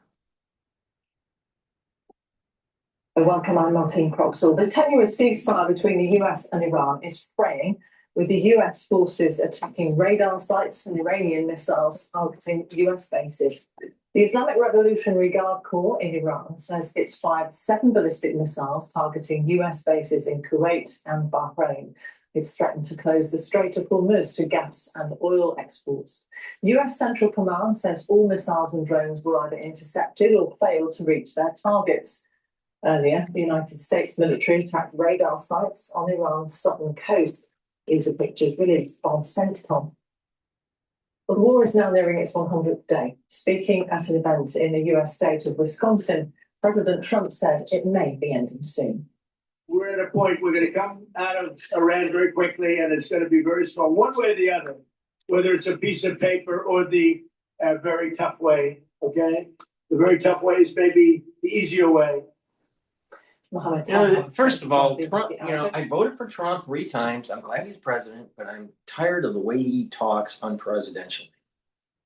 Welcome, I'm Martine Croxall. The tenuous ceasefire between the US and Iran is fraying, with the US forces attacking radar sites and Iranian missiles targeting US bases. The Islamic Revolutionary Guard Corps in Iran says it's fired 7 ballistic missiles targeting US bases in Kuwait and Bahrain. It's threatened to close the Strait of Hormuz to gas and oil exports. US Central Command says all missiles and drones were either intercepted or failed to reach their targets. Earlier, the United States military attacked radar sites on Iran's southern coast. These are pictures released by CENTCOM. The war is now nearing its 100th day. Speaking at an event in the US state of Wisconsin, President Trump said it may be ending soon. We're at a point we're going to come out of Iran very quickly, and it's going to be very strong, one way or the other, whether it's a piece of paper or the very tough way, okay? The very tough way is maybe the easier way. First of all, Trump, I voted for Trump 3 times. I'm glad he's president, but I'm tired of the way he talks unpresidentially.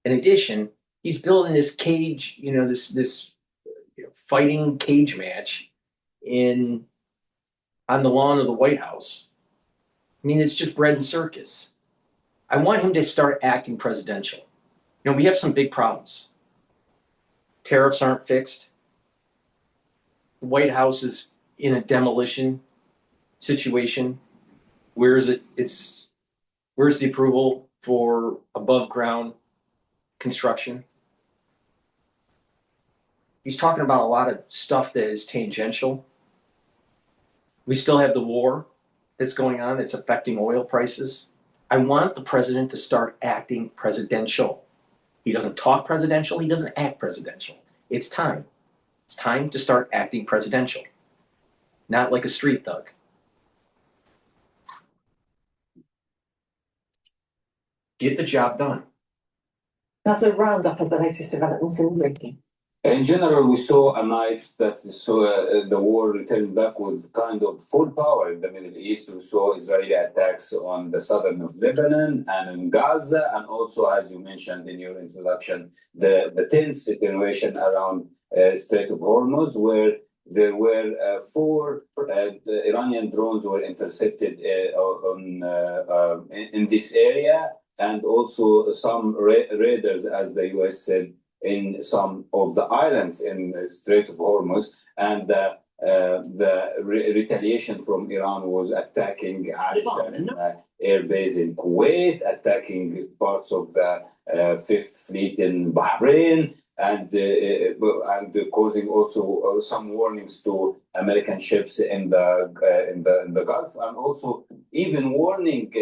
In addition, he's building this cage, this fighting cage match on the lawn of the White House. I mean, it's just bread and circus. I want him to start acting presidential. We have some big problems. Tariffs aren't fixed. The White House is in a demolition situation. Where's the approval for above ground construction? He's talking about a lot of stuff that is tangential. We still have the war that's going on that's affecting oil prices. I want the president to start acting presidential. He doesn't talk presidential. He doesn't act presidential. It's time. It's time to start acting presidential, not like a street thug. Get the job done. That's a roundup of the latest developments in the region. In general, we saw a night that saw the war return back with kind of full power in the Middle East. We saw Israeli attacks on the southern of Lebanon and in Gaza, and also, as you mentioned in your introduction, the tense situation around Strait of Hormuz, where there were 4 Iranian drones were intercepted in this area, and also some raiders, as the U.S. said, in some of the islands in the Strait of Hormuz, and the retaliation from Iran was attacking air base in Kuwait, attacking parts of the 5th Fleet in Bahrain, and causing also some warnings to American ships in the Gulf, and also even warning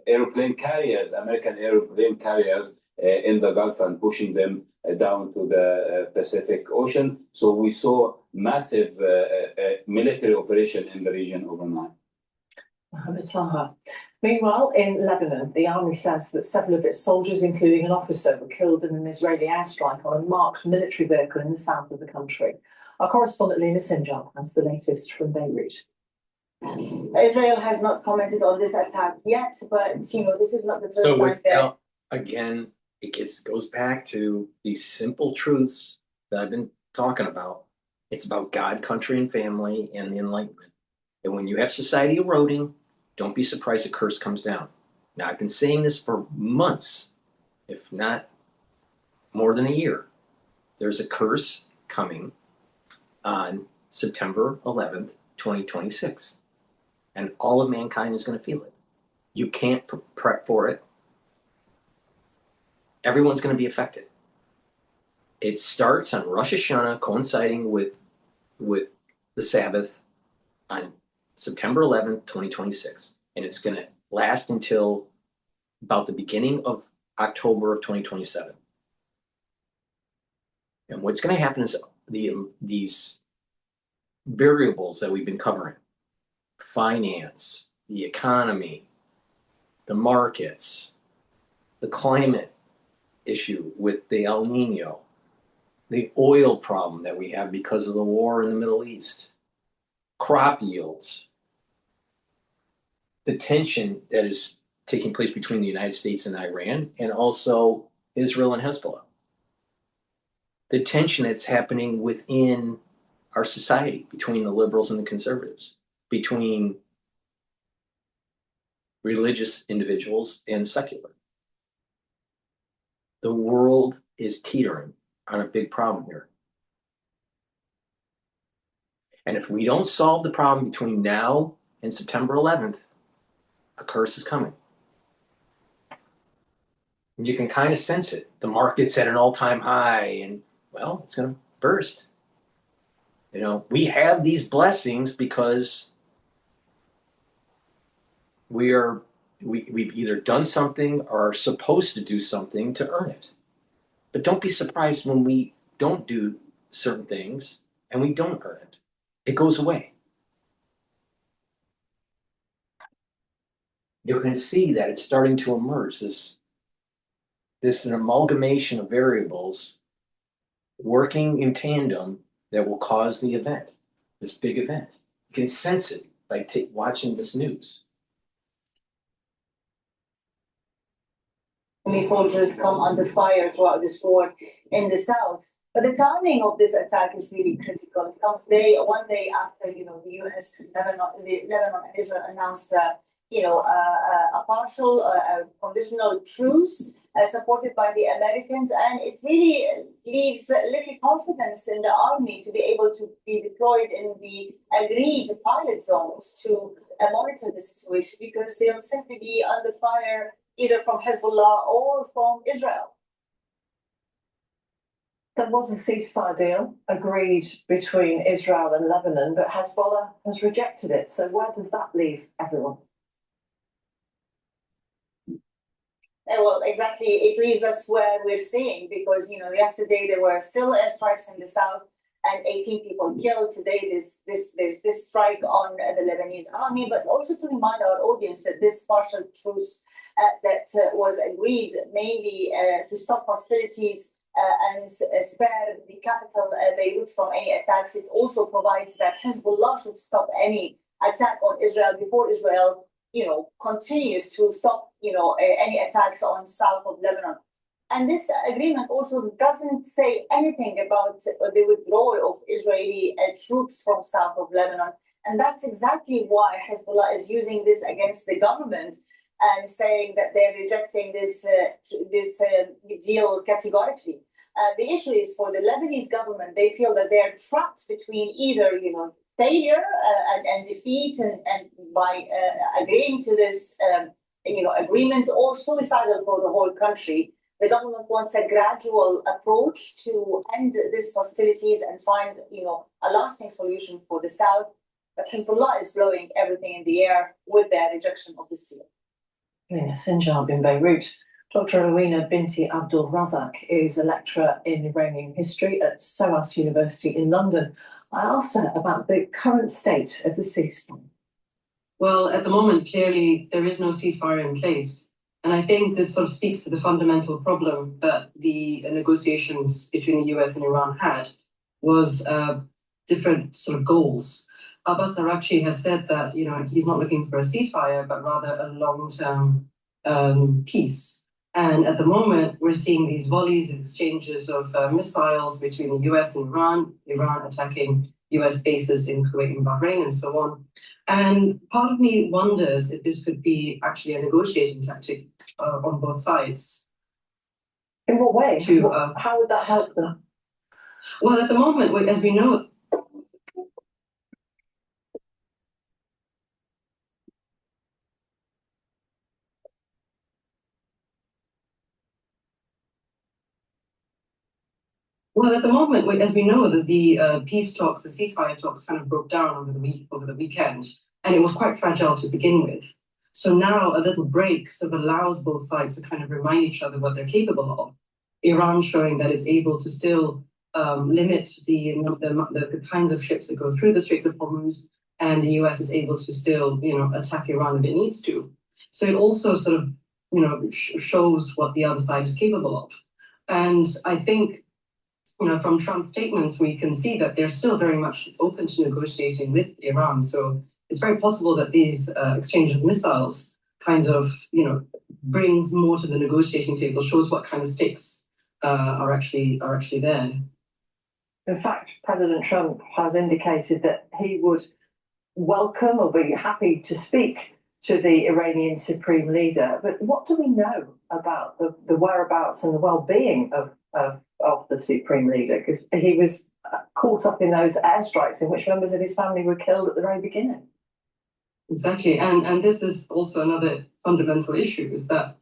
airplane carriers, American airplane carriers in the Gulf, and pushing them down to the Pacific Ocean. So we saw massive military operation in the region overnight. Meanwhile, in Lebanon, the army says that 7 of its soldiers, including an officer, were killed in an Israeli airstrike on a marked military vehicle in the south of the country. Our correspondent Lena Sinjar has the latest from Beirut. Israel has not commented on this attack yet, but this is not the first time that... Again, it goes back to these simple truths that I've been talking about. It's about God, country, and family, and the Enlightenment. And when you have society eroding, don't be surprised a curse comes down. Now, I've been saying this for months, if not more than a year. There's a curse coming on September 11th, 2026. And all of mankind is going to feel it. You can't prep for it. Everyone's going to be affected. It starts on Rosh Hashanah, coinciding with the Sabbath on September 11th, 2026. And it's going to last until about the beginning of October of 2027. And what's going to happen is these variables that we've been covering, finance, the economy, the markets, the climate issue with the El Nino, the oil problem that we have because of the war in the Middle East, crop yields, the tension that is taking place between the United States and Iran, and also Israel and Hezbollah. The tension that's happening within our society, between the liberals and the conservatives, between religious individuals and secular. The world is teetering on a big problem here. And if we don't solve the problem between now and September 11th, a curse is coming. And you can kind of sense it. The market's at an all-time high, and well, it's going to burst. You know, we have these blessings because we've either done something or are supposed to do something to earn it. But don't be surprised when we don't do certain things and we don't earn it. It goes away. You can see that it's starting to emerge, this an amalgamation of variables working in tandem that will cause the event, this big event. You can sense it by watching this news. Soldiers come under fire throughout this war in the south. But the timing of this attack is really critical. It comes one day after, the U.S., Lebanon and Israel announced, a partial, conditional truce supported by the Americans, and it really leaves little confidence in the army to be able to be deployed in the agreed pilot zones to monitor the situation, because they'll simply be under fire either from Hezbollah or from Israel. There was a ceasefire deal agreed between Israel and Lebanon, but Hezbollah has rejected it. So where does that leave everyone? Well, exactly. It leaves us where we're seeing, because, yesterday there were still airstrikes in the south and 18 people killed. Today there's this strike on the Lebanese army, but also to remind our audience that this partial truce that was agreed mainly to stop hostilities and spare the capital Beirut from any attacks. It also provides that Hezbollah should stop any attack on Israel before Israel, continues to stop, any attacks on south of Lebanon. And this agreement also doesn't say anything about the withdrawal of Israeli troops from south of Lebanon. And that's exactly why Hezbollah is using this against the government and saying that they're rejecting this deal categorically. The issue is, for the Lebanese government, they feel that they're trapped between either, failure and defeat and by agreeing to this, agreement, or suicidal for the whole country. The government wants a gradual approach to end these hostilities and find, a lasting solution for the south. But Hezbollah is blowing everything in the air with their rejection of this deal. In Sinjar in Beirut, Dr. Louina Binti Abdul Razak is a lecturer in Iranian history at SOAS University in London. I asked her about the current state of the ceasefire. Well, at the moment, clearly, there is no ceasefire in place. And I think this sort of speaks to the fundamental problem that the negotiations between the US and Iran had, was different sort of goals. Abbas Araghchi has said that, he's not looking for a ceasefire, but rather a long-term peace. And at the moment, we're seeing these volleys, exchanges of missiles between the US and Iran attacking US bases in Kuwait and Bahrain and so on. And part of me wonders if this could be actually a negotiating tactic on both sides. In what way? How would that help them? Well, at the moment, as we know, as we know, the peace talks, the ceasefire talks kind of broke down over the weekend, and it was quite fragile to begin with. So now a little break sort of allows both sides to kind of remind each other what they're capable of. Iran showing that it's able to still limit the kinds of ships that go through the Straits of Hormuz, and the US is able to still, attack Iran if it needs to. So it also sort of, shows what the other side is capable of. And I think, from Trump's statements, we can see that they're still very much open to negotiating with Iran. So it's very possible that these exchange of missiles kind of, brings more to the negotiating table, shows what kind of stakes are actually there. In fact, President Trump has indicated that he would welcome or be happy to speak to the Iranian supreme leader. But what do we know about the whereabouts and the well-being of the supreme leader? Because he was caught up in those airstrikes in which members of his family were killed at the very beginning. Exactly, and this is also another fundamental issue: is that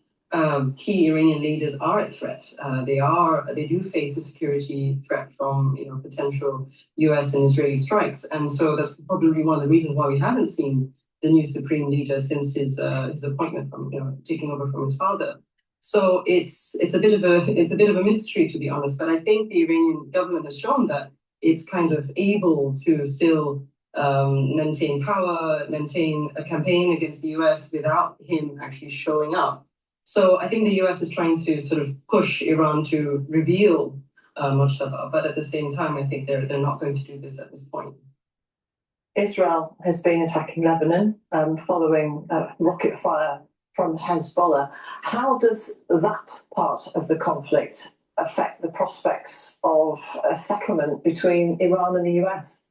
key Iranian leaders are at threat. They do face a security threat from potential U.S. and Israeli strikes, and so that's probably one of the reasons why we haven't seen the new supreme leader since his appointment from taking over from his father. So it's a bit of a mystery, to be honest. But I think the Iranian government has shown that it's kind of able to still maintain power, maintain a campaign against the US without him actually showing up. So I think the US is trying to sort of push Iran to reveal Mujtaba, but at the same time, I think they're not going to do this at this point. Israel has been attacking Lebanon following rocket fire from Hezbollah. How does that part of the conflict affect the prospects of a settlement between Iran and the US?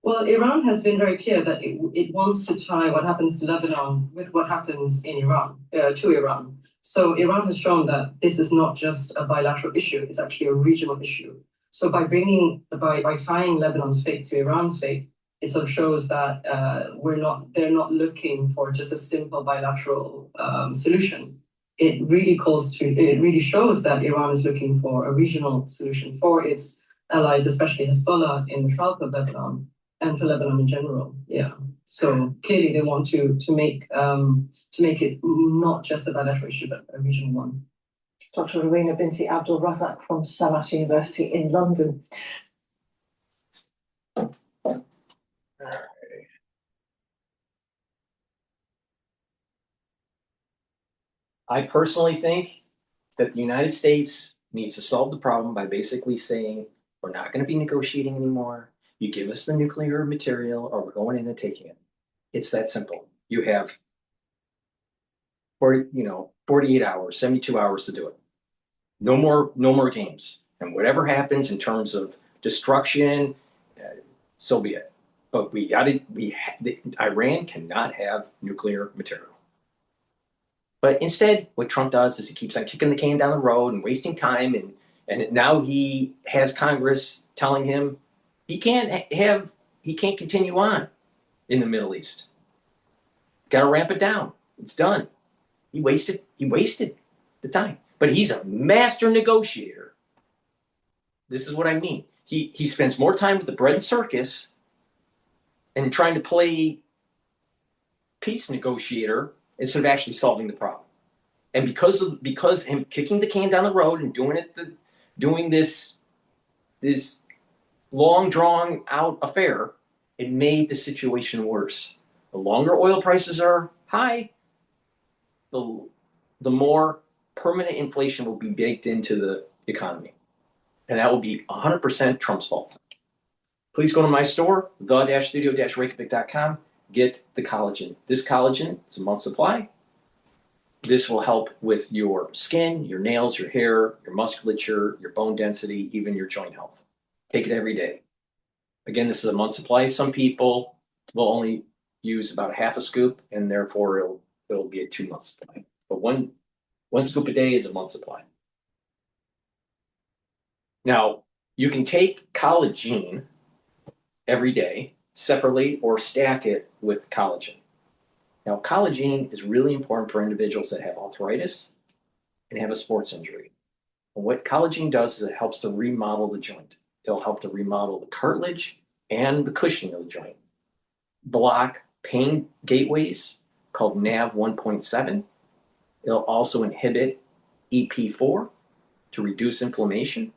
Well, Iran has been very clear that it wants to tie what happens to Lebanon with what happens in Iran, to Iran. So Iran has shown that this is not just a bilateral issue, it's actually a regional issue. So by tying Lebanon's fate to Iran's fate, it sort of shows that they're not looking for just a simple bilateral solution. It really shows that Iran is looking for a regional solution for its allies, especially Hezbollah in the south of Lebanon, and for Lebanon in general. Yeah. So clearly they want to make it not just a bilateral issue, but a regional one. Dr. Rowena Binti Abdul Razak from Samat University in London. I personally think that the United States needs to solve the problem by basically saying, we're not going to be negotiating anymore. You give us the nuclear material or we're going in and taking it. It's that simple. You have 48 hours, 72 hours to do it. No more games. And whatever happens in terms of destruction, so be it. But Iran cannot have nuclear material. But instead, what Trump does is he keeps on kicking the can down the road and wasting time, and now he has Congress telling him he can't continue on in the Middle East. Got to ramp it down. It's done. He wasted the time. But he's a master negotiator. This is what I mean. He spends more time with the bread and circus and trying to play peace negotiator instead of actually solving the problem. And because him kicking the can down the road and doing this long drawn out affair, it made the situation worse. The longer oil prices are high, the more permanent inflation will be baked into the economy. And that will be 100% Trump's fault. Please go to my store, the-studio-reykjavik.com. Get the collagen. This collagen is a month's supply. This will help with your skin, your nails, your hair, your musculature, your bone density, even your joint health. Take it every day. Again, this is a month's supply. Some people will only use about half a scoop, and therefore it'll be a 2-month supply. But one scoop a day is a month's supply. Now, you can take collagen every day separately or stack it with collagen. Now, collagen is really important for individuals that have arthritis and have a sports injury. And what collagen does is it helps to remodel the joint. It'll help to remodel the cartilage and the cushioning of the joint. Block pain gateways called NAV 1.7. It'll also inhibit EP4 to reduce inflammation.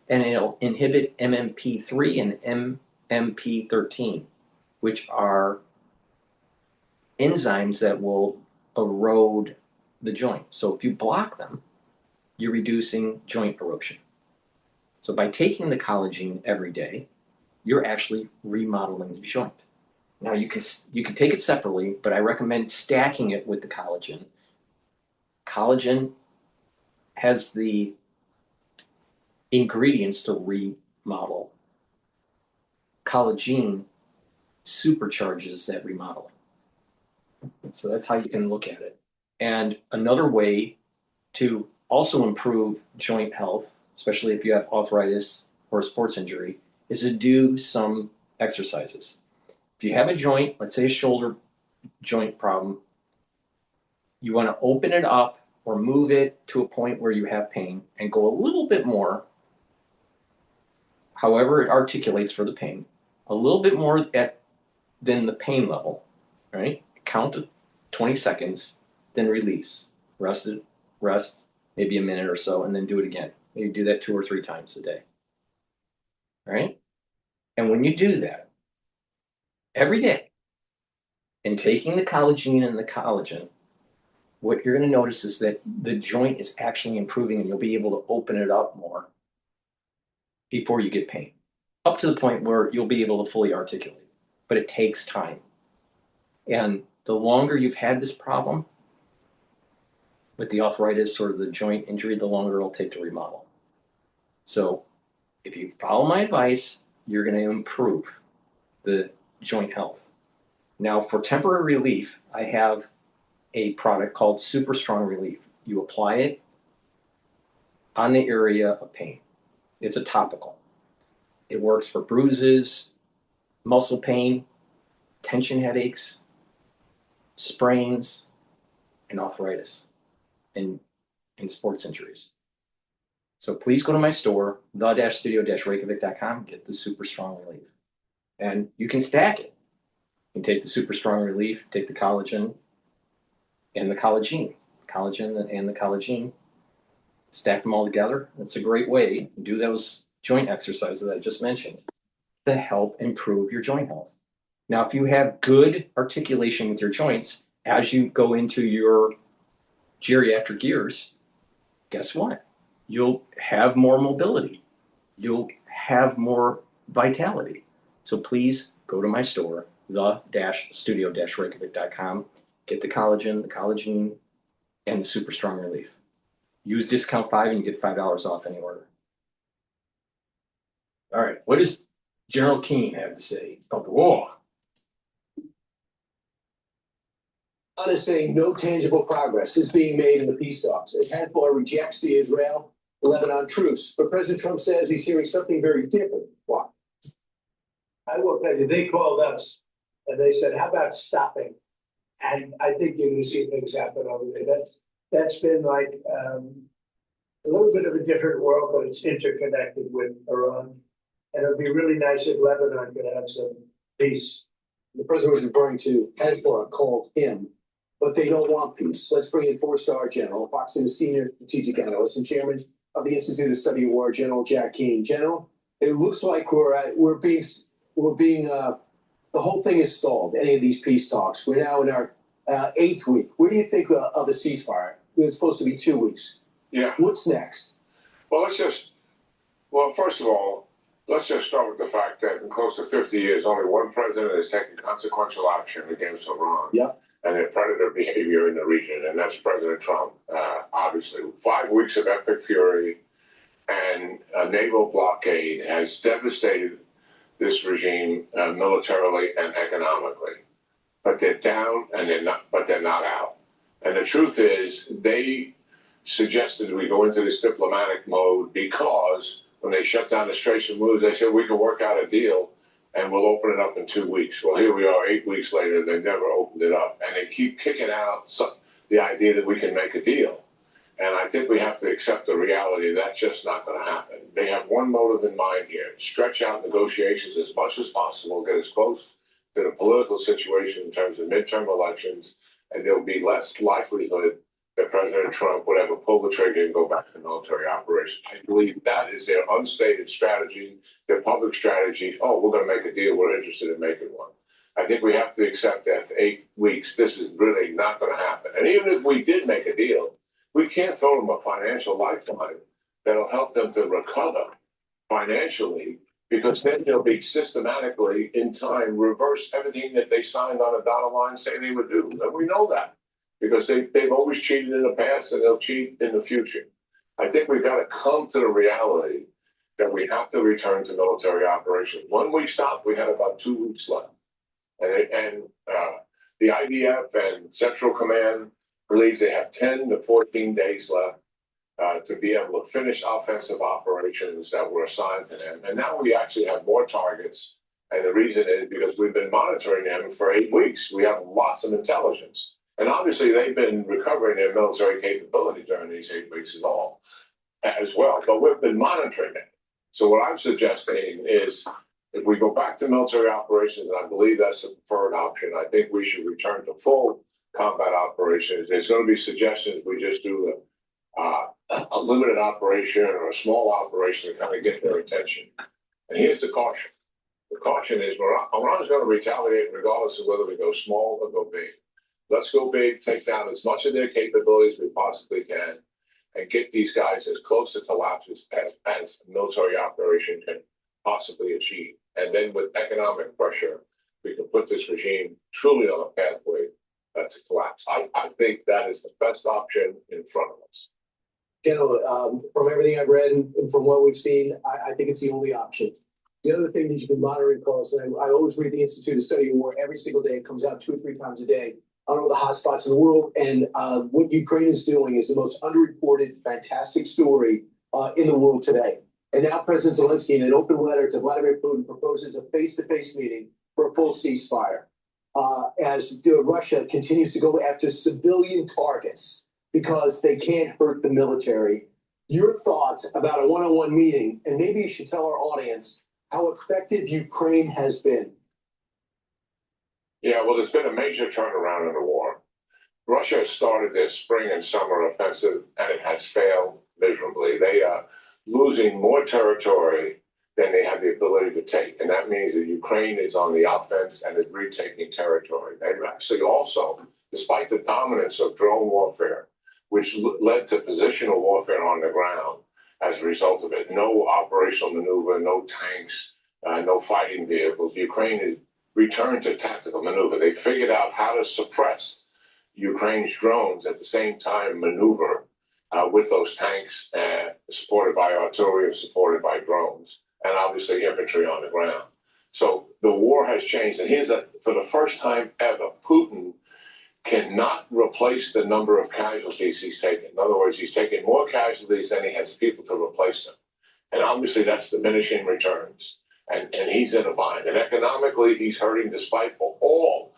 And it'll inhibit MMP3 and MMP13, which are enzymes that will erode the joint. So if you block them, you're reducing joint erosion. So by taking the collagen every day, you're actually remodeling the joint. Now you can take it separately, but I recommend stacking it with the collagen. Collagen has the ingredients to remodel. Collagen supercharges that remodeling. So that's how you can look at it. And another way to also improve joint health, especially if you have arthritis or a sports injury, is to do some exercises. If you have a joint, let's say a shoulder joint problem, you want to open it up or move it to a point where you have pain and go a little bit more, however it articulates for the pain, a little bit more than the pain level, right? Count to 20 seconds, then release. Rest, maybe a minute or so, and then do it again. Maybe do that 2 or 3 times a day, right? And when you do that every day, and taking the collagen and the collagen, what you're going to notice is that the joint is actually improving and you'll be able to open it up more before you get pain, up to the point where you'll be able to fully articulate. But it takes time. And the longer you've had this problem with the arthritis or the joint injury, the longer it'll take to remodel. So if you follow my advice, you're going to improve the joint health. Now, for temporary relief, I have a product called Super Strong Relief. You apply it on the area of pain. It's a topical. It works for bruises, muscle pain, tension headaches, sprains, and arthritis, and sports injuries. So please go to my store, the-studio-reykjavik.com, get the Super Strong Relief. And you can stack it. You can take the Super Strong Relief, take the collagen, and the collagen and the collagen, stack them all together. It's a great way to do those joint exercises I just mentioned to help improve your joint health. Now, if you have good articulation with your joints as you go into your geriatric years, guess what? You'll have more mobility. You'll have more vitality. So please go to my store, the-studio-reykjavik.com. Get the collagen, and the Super Strong Relief. Use discount 5 and you get $5 off any order. All right, what does General Keane have to say about the war? Honest saying no tangible progress is being made in the peace talks as Hezbollah rejects the Israel-Lebanon truce. But President Trump says he's hearing something very different. Why? I will tell you, they called us and they said, how about stopping? And I think you're going to see things happen over there. That's been like a little bit of a different world, but it's interconnected with Iran. And it would be really nice if Lebanon could have some peace. The president was referring to Hezbollah called him, but they don't want peace. Let's bring in 4-star General, Fox News senior strategic analyst and chairman of the Institute of Study of War, General Jack Keane. General, it looks like we're being the whole thing is stalled. Any of these peace talks. We're now in our 8th week. Where do you think of a ceasefire? It's supposed to be 2 weeks. Yeah. What's next? Well, first of all, let's just start with the fact that in close to 50 years, only one president has taken consequential action against Iran and their predator behavior in the region, and that's President Trump. Obviously, 5 weeks of epic fury and a naval blockade has devastated this regime militarily and economically. But they're down and they're not out. And the truth is, they suggested we go into this diplomatic mode because when they shut down the Straits of Hormuz, they said we can work out a deal and we'll open it up in 2 weeks. Well, here we are 8 weeks later, they never opened it up. And they keep kicking out the idea that we can make a deal. And I think we have to accept the reality that's just not going to happen. They have one motive in mind here: stretch out negotiations as much as possible, get as close to the political situation in terms of midterm elections, and there'll be less likelihood that President Trump would ever pull the trigger and go back to military operations. I believe that is their unstated strategy, their public strategy. Oh, we're going to make a deal. We're interested in making one. I think we have to accept that after 8 weeks, this is really not going to happen. And even if we did make a deal, we can't throw them a financial lifeline that'll help them to recover financially Because then they'll be systematically, in time, reverse everything that they signed on a dotted line saying they would do. And we know that because they've always cheated in the past and they'll cheat in the future. I think we've got to come to the reality that we have to return to military operations. When we stopped, we had about 2 weeks left. And the IDF and Central Command believes they have 10 to 14 days left to be able to finish offensive operations that were assigned to them. And now we actually have more targets. And the reason is because we've been monitoring them for 8 weeks. We have lots of intelligence. And obviously they've been recovering their military capability during these 8 weeks as well. But we've been monitoring it. So what I'm suggesting is if we go back to military operations, and I believe that's the preferred option, I think we should return to full combat operations. There's going to be suggestions we just do a limited operation or a small operation to kind of get their attention. And here's the caution. The caution is Iran's going to retaliate regardless of whether we go small or go big. Let's go big, take down as much of their capabilities as we possibly can, and get these guys as close to collapse as a military operation can possibly achieve. And then with economic pressure, we can put this regime truly on a pathway to collapse. I think that is the best option in front of us. General, from everything I've read and from what we've seen, I think it's the only option. The other thing that you've been monitoring close, and I always read the Institute of Study of War every single day. It comes out 2 or 3 times a day on all the hot spots in the world. And what Ukraine is doing is the most underreported, fantastic story in the world today. And now President Zelensky, in an open letter to Vladimir Putin, proposes a face-to-face meeting for a full ceasefire as Russia continues to go after civilian targets because they can't hurt the military. Your thoughts about a one-on-one meeting, and maybe you should tell our audience how effective Ukraine has been. Yeah, well, there's been a major turnaround in the war. Russia has started their spring and summer offensive, and it has failed miserably. They are losing more territory than they have the ability to take. And that means that Ukraine is on the offense and is retaking territory. They've actually also, despite the dominance of drone warfare, which led to positional warfare on the ground as a result of it, no operational maneuver, no tanks, no fighting vehicles, Ukraine has returned to tactical maneuver. They figured out how to suppress Ukraine's drones at the same time maneuver with those tanks supported by artillery and supported by drones, and obviously infantry on the ground. So the war has changed. And for the first time ever, Putin cannot replace the number of casualties he's taken. In other words, he's taken more casualties than he has people to replace them. And obviously that's diminishing returns. And he's in a bind. And economically, he's hurting despite all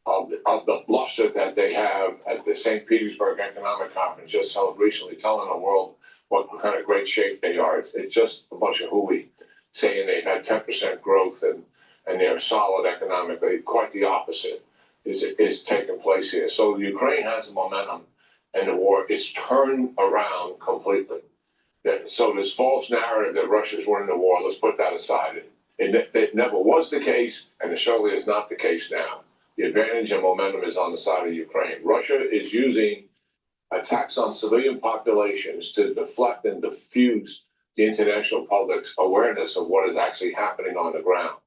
of the bluster that they have at the St. Petersburg Economic Conference just held recently, telling the world what kind of great shape they are. It's just a bunch of hooey saying they've had 10% growth and they're solid economically. Quite the opposite is taking place here. So Ukraine has a momentum and the war is turned around completely. So this false narrative that Russia's winning the war, let's put that aside. It never was the case, and it surely is not the case now. The advantage and momentum is on the side of Ukraine. Russia is using attacks on civilian populations to deflect and diffuse the international public's awareness of what is actually happening on the ground.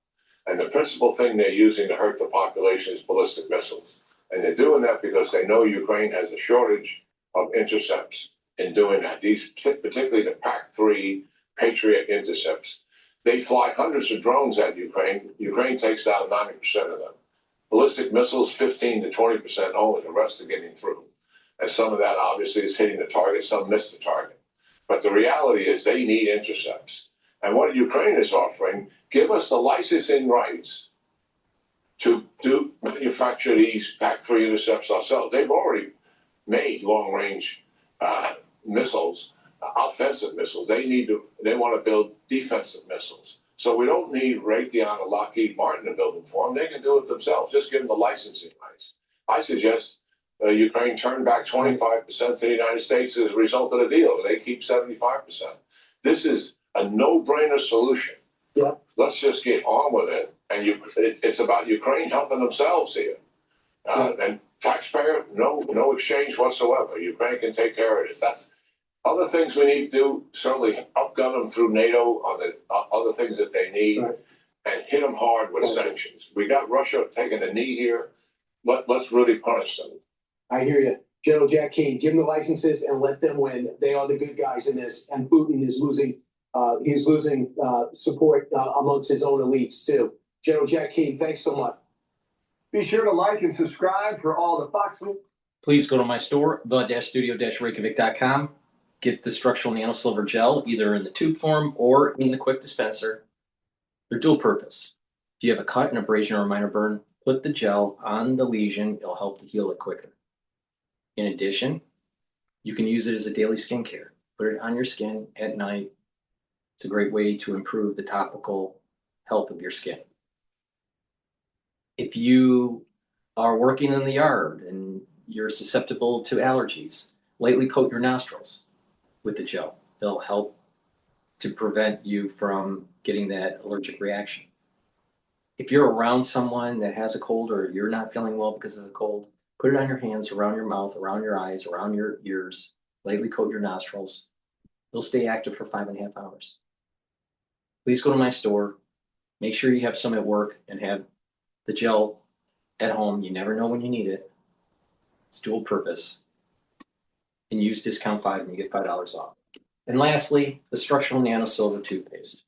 And the principal thing they're using to hurt the population is ballistic missiles. And they're doing that because they know Ukraine has a shortage of intercepts in doing that. These, particularly the PAC-3 Patriot intercepts. They fly hundreds of drones at Ukraine. Ukraine takes out 90% of them. Ballistic missiles, 15 to 20% only. The rest are getting through. And some of that obviously is hitting the target. Some miss the target. But the reality is they need intercepts. And what Ukraine is offering, give us the licensing rights to manufacture these PAC-3 intercepts ourselves. They've already made long-range missiles, offensive missiles. They want to build defensive missiles. So we don't need Raytheon or Lockheed Martin to build them for them. They can do it themselves. Just give them the licensing rights. I suggest Ukraine turn back 25% to the United States as a result of the deal. They keep 75%. This is a no-brainer solution. Yeah. Let's just get on with it. And it's about Ukraine helping themselves here. And taxpayer, no exchange whatsoever. Ukraine can take care of it. Other things we need to do, certainly outgun them through NATO on the other things that they need, and hit them hard with sanctions. We got Russia taking a knee here. Let's really punish them. I hear you. General Jack Keane, give them the licenses and let them win. They are the good guys in this, and Putin is losing. He's losing support amongst his own elites too. General Jack Keane, thanks so much. Be sure to like and subscribe for all the Fox News. Please go to my store, the-studio-reykjavik.com. Get the structural nanosilver gel either in the tube form or in the quick dispenser. They're dual purpose. If you have a cut, an abrasion, or a minor burn, put the gel on the lesion. It'll help to heal it quicker. In addition, you can use it as a daily skincare. Put it on your skin at night. It's a great way to improve the topical health of your skin. If you are working in the yard and you're susceptible to allergies, lightly coat your nostrils with the gel. It'll help to prevent you from getting that allergic reaction. If you're around someone that has a cold or you're not feeling well because of the cold, put it on your hands, around your mouth, around your eyes, around your ears, lightly coat your nostrils. It'll stay active for 5.5 hours. Please go to my store. Make sure you have some at work and have the gel at home. You never know when you need it. It's dual purpose. And use discount 5 and you get $5 off. And lastly, the structural nanosilver toothpaste.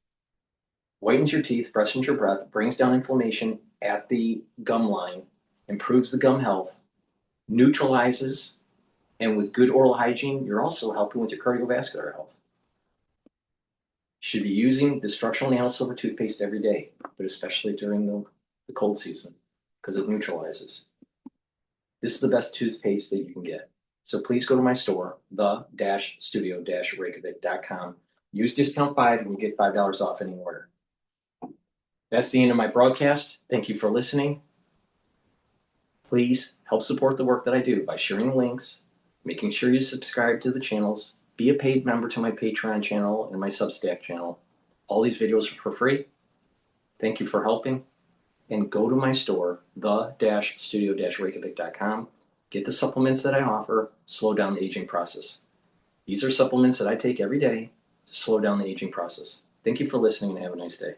Whitens your teeth, freshens your breath, brings down inflammation at the gum line, improves the gum health, neutralizes, and with good oral hygiene, you're also helping with your cardiovascular health. You should be using the structural nanosilver toothpaste every day, but especially during the cold season, because it neutralizes. This is the best toothpaste that you can get. So please go to my store, the-studio-reykjavik.com. Use discount 5 and you get $5 off any order. That's the end of my broadcast. Thank you for listening. Please help support the work that I do by sharing links, making sure you subscribe to the channels, be a paid member to my Patreon channel and my Substack channel. All these videos are for free. Thank you for helping. And go to my store, the-studio-reykjavik.com. Get the supplements that I offer, slow down the aging process. These are supplements that I take every day to slow down the aging process. Thank you for listening and have a nice day.